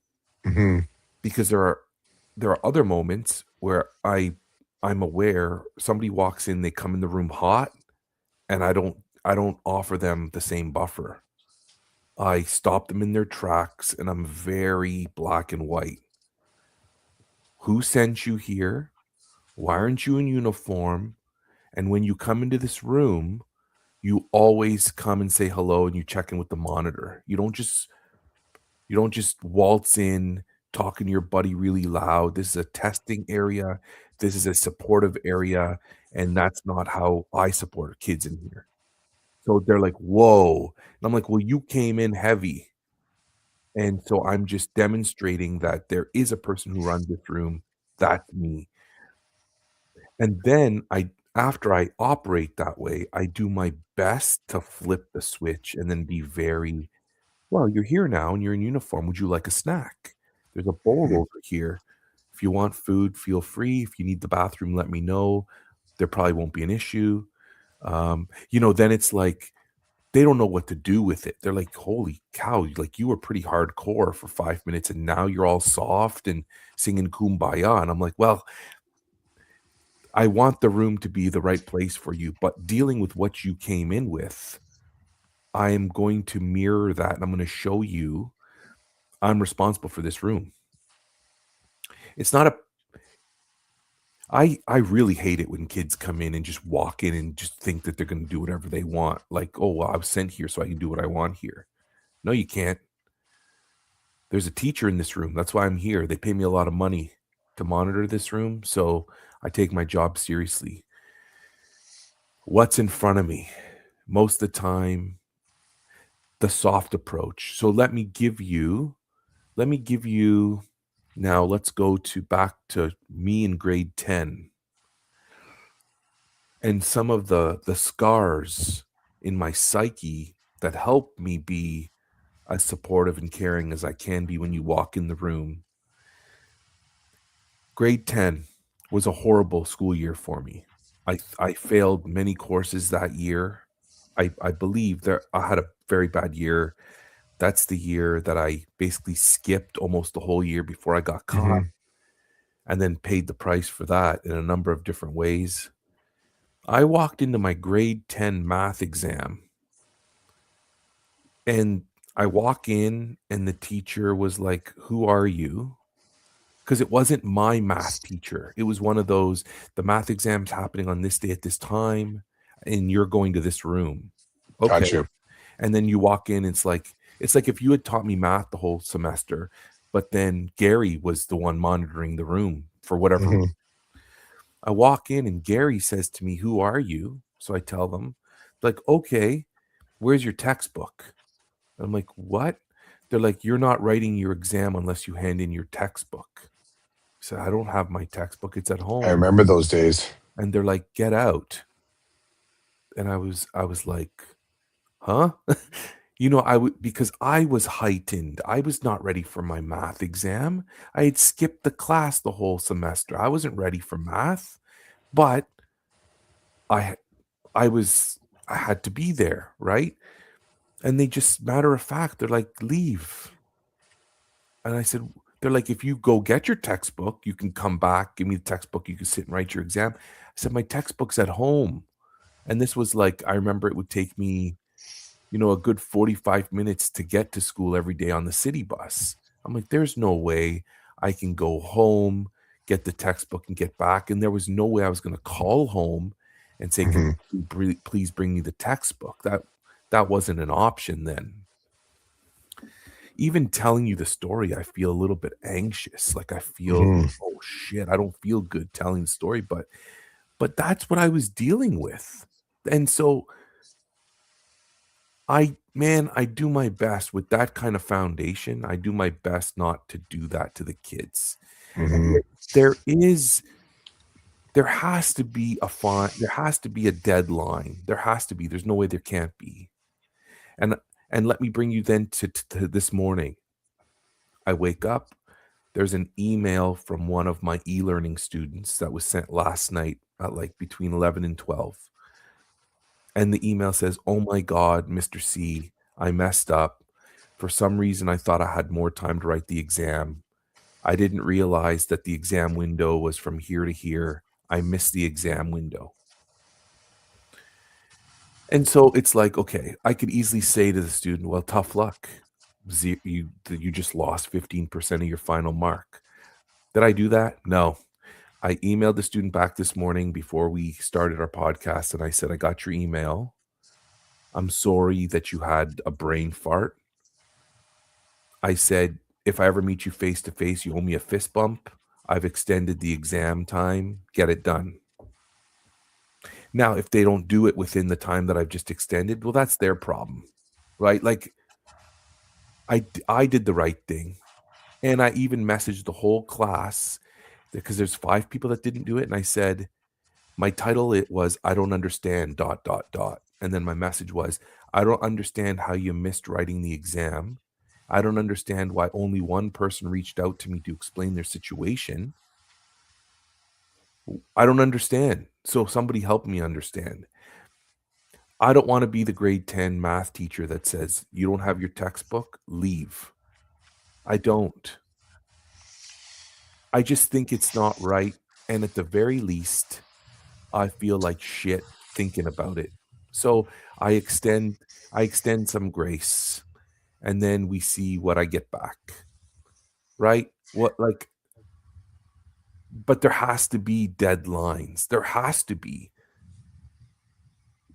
Hmm. Because there are other moments where I'm aware somebody walks in, they come in the room hot, and I don't offer them the same buffer. I stop them in their tracks, and I'm very black and white. Who sent you here? Why aren't you in uniform? And when you come into this room, you always come and say hello and you check in with the monitor. You don't just waltz in talking to your buddy really loud. This is a testing area. This is a supportive area, and that's not how I support kids in here. So they're like, "Whoa." And I'm like, "Well, you came in heavy." And so I'm just demonstrating that there is a person who runs this room. That's me. And then after I operate that way, I do my best to flip the switch and then be very, "Well, you're here now and you're in uniform. Would you like a snack? There's a bowl Mhm. over here. If you want food, feel free. If you need the bathroom, let me know. There probably won't be an issue." Then it's like they don't know what to do with it. They're like, "Holy cow, like you were pretty hardcore for 5 minutes and now you're all soft and singing Kumbaya." And I'm like, "Well, I want the room to be the right place for you, but dealing with what you came in with, I am going to mirror that and I'm going to show you I'm responsible for this room." It's not a I really hate it when kids come in and just walk in and just think that they're going to do whatever they want. Like, "Oh, well, I was sent here so I can do what I want here." No, you can't. There's a teacher in this room. That's why I'm here. They pay me a lot of money to monitor this room, so I take my job seriously. What's in front of me? Most of the time, the soft approach. So let me give you now let's go to back to me in grade 10 and some of the scars in my psyche that help me be as supportive and caring as I can be when you walk in the room. Grade 10 was a horrible school year for me. I failed many courses that year. I believe there I had a very bad year. That's the year that I basically skipped almost the whole year before I got caught Mhm. and then paid the price for that in a number of different ways. I walked into my grade 10 math exam and I walk in and the teacher was like, "Who are you?" Because it wasn't my math teacher. It was one of those, "The math exam's happening on this day at this time, and you're going to this room." Okay. Got you. And then you walk in, it's like if you had taught me math the whole semester, but then Gary was the one monitoring the room for whatever. Mhm. I walk in and Gary says to me, "Who are you?" So I tell them, like, "Okay, where's your textbook?" I'm like, "What?" They're like, "You're not writing your exam unless you hand in your textbook." I said, "I don't have my textbook. It's at I home." remember those days. And they're like, "Get out." And I was like, "Huh?" I would because I was heightened. I was not ready for my math exam. I had skipped the class the whole semester. I wasn't ready for math, but I I had to be there, right? And they just matter of fact, they're like, "Leave." And I said, they're like, "If you go get your textbook, you can come back, give me the textbook, you can sit and write your exam." I said, "My textbook's at home." And this was like, I remember it would take me, a good 45 minutes to get to school every day on the city bus. I'm like, "There's no way I can go home, get the textbook, and get back." And there was no way I was going to call home and say, "Can Mhm. you please bring me the textbook?" That wasn't an option then. Even telling you the story, I feel a little bit anxious. Like I feel, Mhm. "Oh shit, I don't feel good telling the story," but that's what I was dealing with. And so I do my best with that kind of foundation. I do my best not to do that to the kids. And Mhm. there is there has to be a fine, there has to be a deadline. There has to be. There's no way there can't be. And and let me bring you then to this morning. I wake up, there's an email from one of my e-learning students that was sent last night at like between 11 and 12. And the email says, "Oh my God, Mr. C, I messed up. For some reason, I thought I had more time to write the exam. I didn't realize that the exam window was from here to here. I missed the exam window." And so it's like, okay, I could easily say to the student, well, tough luck. You just lost 15% of your final mark. Did I do that? No. I emailed the student back this morning before we started our podcast, and I said, I got your email. I'm sorry that you had a brain fart. I said, if I ever meet you face to face, you owe me a fist bump. I've extended the exam time. Get it done. Now, if they don't do it within the time that I've just extended, well, that's their problem, right? Like I did the right thing. And I even messaged the whole class because there's 5 people that didn't do it. And I said, my title, it was, I don't understand, dot, dot, dot. And then my message was, I don't understand how you missed writing the exam. I don't understand why only one person reached out to me to explain their situation. I don't understand. So somebody help me understand. I don't want to be the grade 10 math teacher that says, you don't have your textbook, leave. I don't. I just think it's not right. And at the very least, I feel like shit thinking about it. So I extend I extend some grace, and then we see what I get back. Right? What like but there has to be deadlines. There has to be.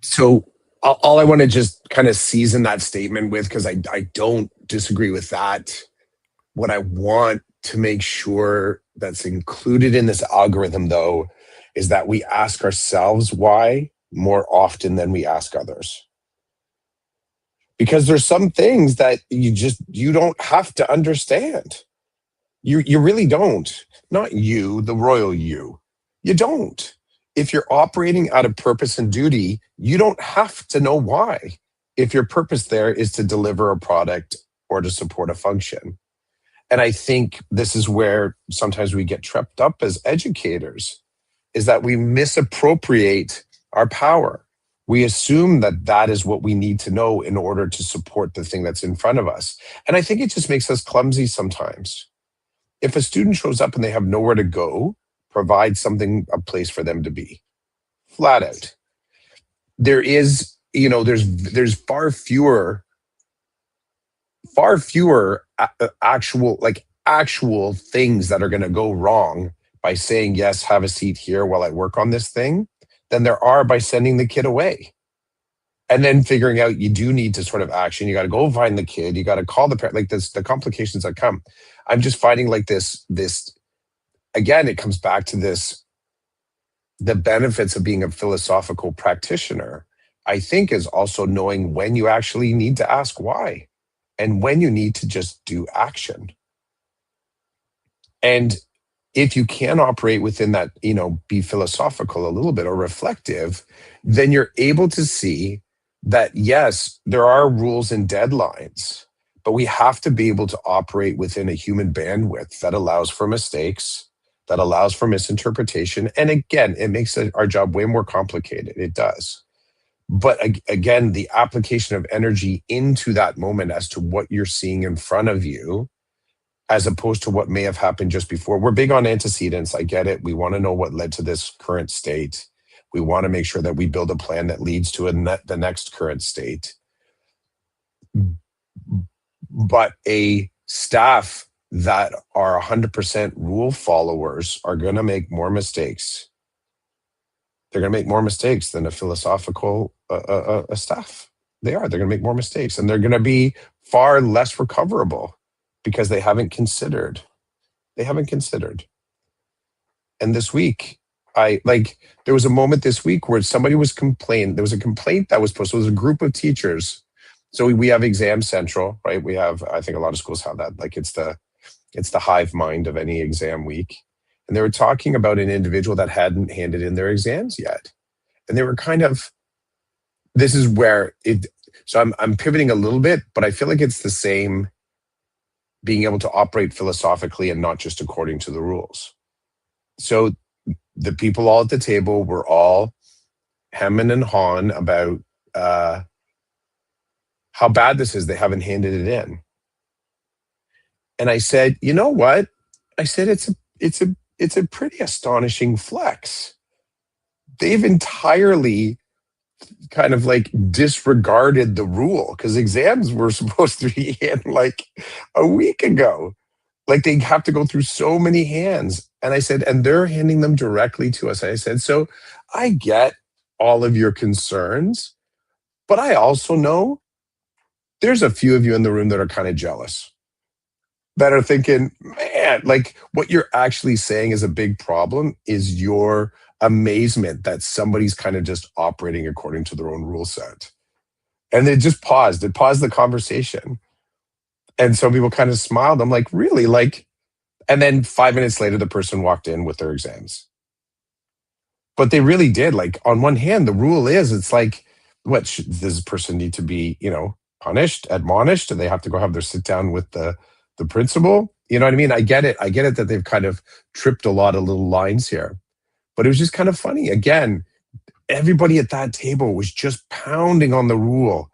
So all I want to just kind of season that statement with, because I don't disagree with that. What I want to make sure that's included in this algorithm, though, is that we ask ourselves why more often than we ask others. Because there's some things that you don't have to understand. You really don't. Not you, the royal you. You don't. If you're operating out of purpose and duty, you don't have to know why. If your purpose there is to deliver a product or to support a function. And I think this is where sometimes we get tripped up as educators, is that we misappropriate our power. We assume that that is what we need to know in order to support the thing that's in front of us. And I think it just makes us clumsy sometimes. If a student shows up and they have nowhere to go, provide something, a place for them to be. Flat out. There is, there's far fewer actual things that are going to go wrong by saying, yes, have a seat here while I work on this thing, than there are by sending the kid away. And then figuring out you do need to sort of action. You got to go find the kid. You got to call the parent, like this, the complications that come. I'm just finding like this, again, it comes back to this, the benefits of being a philosophical practitioner, I think, is also knowing when you actually need to ask why and when you need to just do action. And if you can operate within that, be philosophical a little bit or reflective, then you're able to see that, yes, there are rules and deadlines, but we have to be able to operate within a human bandwidth that allows for mistakes, that allows for misinterpretation. And again, it makes our job way more complicated. It does. But again, the application of energy into that moment as to what you're seeing in front of you, as opposed to what may have happened just before. We're big on antecedents. I get it. We want to know what led to this current state. We want to make sure that we build a plan that leads to the next current state. But a staff that are 100% rule followers are going to make more mistakes. They're going to make more mistakes than a philosophical a staff. They're going to make more mistakes, and they're going to be far less recoverable because they haven't considered. And this week, there was a moment this week where somebody was complaining. There was a complaint that was posted. It was a group of teachers. So we have Exam Central, right? We have, I think a lot of schools have that. Like it's the hive mind of any exam week. And they were talking about an individual that hadn't handed in their exams yet. And they were kind of, this is where so I'm pivoting a little bit, but I feel like it's the same, being able to operate philosophically and not just according to the rules. So the people all at the table were all hemming and hawing about how bad this is. They haven't handed it in. And I said, you know what? I said, it's a pretty astonishing flex. They've entirely kind of like disregarded the rule because exams were supposed to be in like a week ago. Like they have to go through so many hands. And I said, and they're handing them directly to us. I said, so I get all of your concerns, but I also know there's a few of you in the room that are kind of jealous, that are thinking, man, like what you're actually saying is a big problem is your amazement that somebody's kind of just operating according to their own rule set. And it just paused. It paused the conversation. And some people kind of smiled. I'm like, really? Like, and then 5 minutes later, the person walked in with their exams. But they really did. Like, on one hand, the rule is it's like, what does this person need to be, punished, admonished? Do they have to go have their sit down with the principal? You know what I mean? I get it. I get it that they've kind of tripped a lot of little lines here. But it was just kind of funny. Again, everybody at that table was just pounding on the rule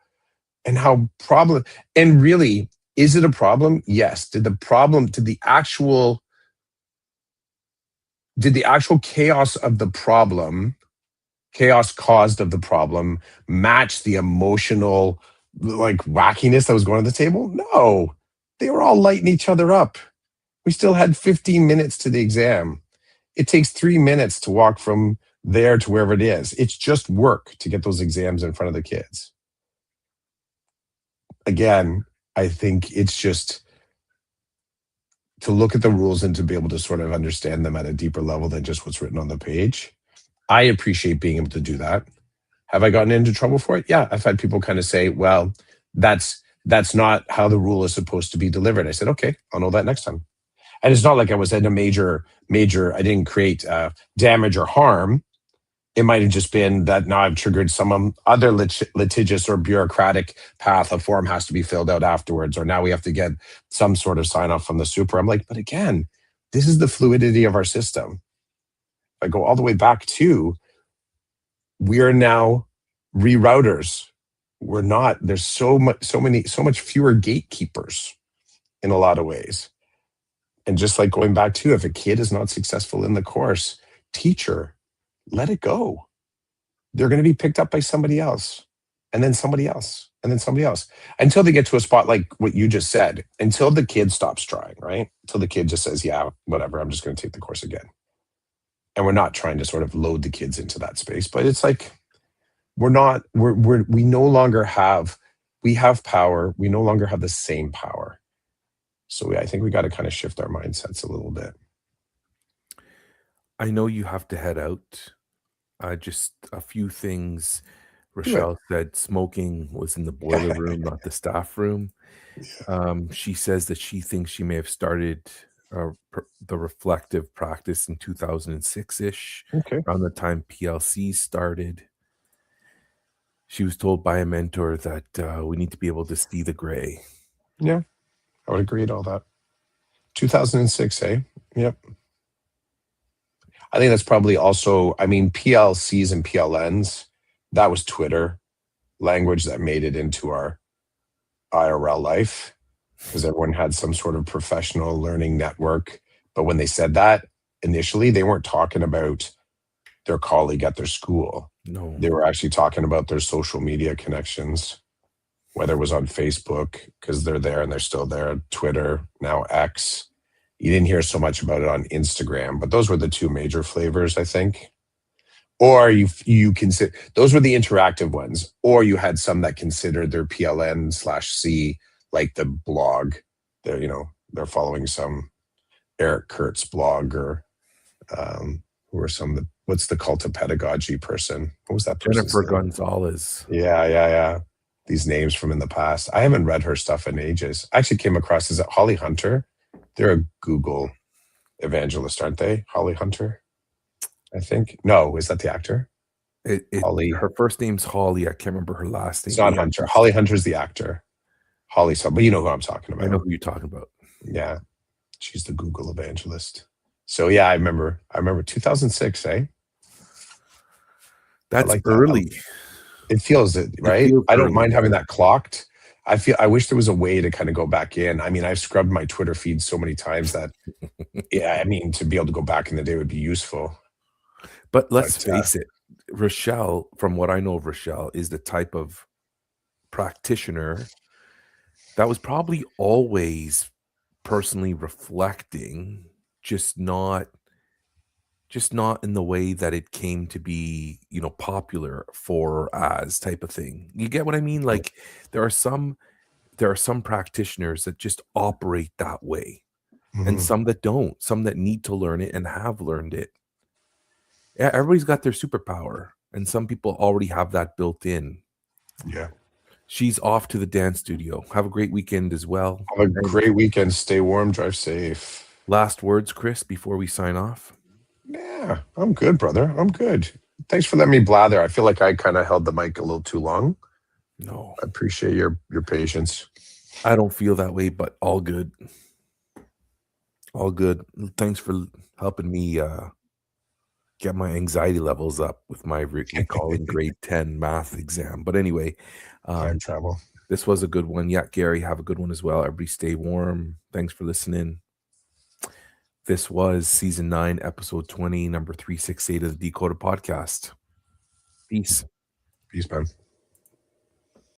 and how problem. And really, is it a problem? Yes. Did the actual chaos of the problem, chaos caused of the problem, match the emotional like wackiness that was going on the table? No. They were all lighting each other up. We still had 15 minutes to the exam. It takes 3 minutes to walk from there to wherever it is. It's just work to get those exams in front of the kids. Again, I think it's just to look at the rules and to be able to sort of understand them at a deeper level than just what's written on the page. I appreciate being able to do that. Have I gotten into trouble for it? Yeah, I've had people kind of say, well, that's not how the rule is supposed to be delivered. I said, okay, I'll know that next time. And it's not like I was in a major, I didn't create damage or harm. It might have just been that now I've triggered some other litigious or bureaucratic path. A form has to be filled out afterwards, or now we have to get some sort of sign off from the super. I'm like, but again, this is the fluidity of our system. I go all the way back to, we are now rerouters. We're not, there's so much fewer gatekeepers in a lot of ways. And just like going back to, if a kid is not successful in the course, teacher, let it go. They're going to be picked up by somebody else, and then somebody else, and then somebody else, until they get to a spot like what you just said, until the kid stops trying, right? Until the kid just says, yeah, whatever, I'm just going to take the course again. And we're not trying to sort of load the kids into that space, but it's like, we no longer have, we have power. We no longer have the same power. So I think we got to kind of shift our mindsets a little bit. I know you have to head out. Just a few things. Do it. Rochelle said smoking was in the boiler room, not the staff room. She says that she thinks she may have started the reflective practice in 2006-ish, Okay. around the time PLC started. She was told by a mentor that we need to be able to see the gray. Yeah, I would agree to all that. 2006, eh? Yep. I think that's probably also, I mean, PLCs and PLNs, that was Twitter language that made it into our IRL life, because everyone had some sort of professional learning network. But when they said that initially, they weren't talking about their colleague at their school. No. They were actually talking about their social media connections, whether it was on Facebook, because they're there and they're still there, Twitter, now X. You didn't hear so much about it on Instagram, but those were the two major flavors, I think. Or you consider, those were the interactive ones, or you had some that considered their PLN/C, like the blog. They're following some Eric Kurtz blog, or who are some, what's the cult of pedagogy person? What was that person's Jennifer name? Gonzalez. Yeah. These names from in the past. I haven't read her stuff in ages. I actually came across, is it Holly Hunter? They're a Google evangelist, aren't they? Holly Hunter, I think. No, is that the actor? Holly. Her first name's Holly. I can't remember her last name. It's not Hunter. Holly Hunter's the actor. Holly, but you know who I'm talking about. I know who you're talking about. Yeah, she's the Google evangelist. So yeah, I remember 2006, eh? That's like early. That. It feels it, right? I don't mind having that clocked. I wish there was a way to kind of go back in. I mean, I've scrubbed my Twitter feed so many times that, yeah, I mean, to be able to go back in the day would be useful. But let's face it, Rochelle, from what I know of Rochelle, is the type of practitioner that was probably always personally reflecting, just not in the way that it came to be, popular for as type of thing. You get what I mean? Right. Like there are some practitioners that just operate that way and Mhm. some that don't, some that need to learn it and have learned it. Yeah, everybody's got their superpower and some people already have that built in. Yeah. She's off to the dance studio. Have a great weekend as well. Have a And great weekend. Stay warm, drive safe. last words, Chris, before we sign off? Yeah, I'm good, brother. I'm good. Thanks for letting me blather. I feel like I kind of held the mic a little too long. No, I appreciate your patience. I don't feel that way, but all good. All good. Thanks for helping me get my anxiety levels up with my recalling grade 10 math exam. But anyway, Time um, travel. this was a good one. Yeah, Gary, have a good one as well. Everybody stay warm. Thanks for listening. This was season 9, episode 20, number 368 of the Decoded Podcast. Peace. Peace, man.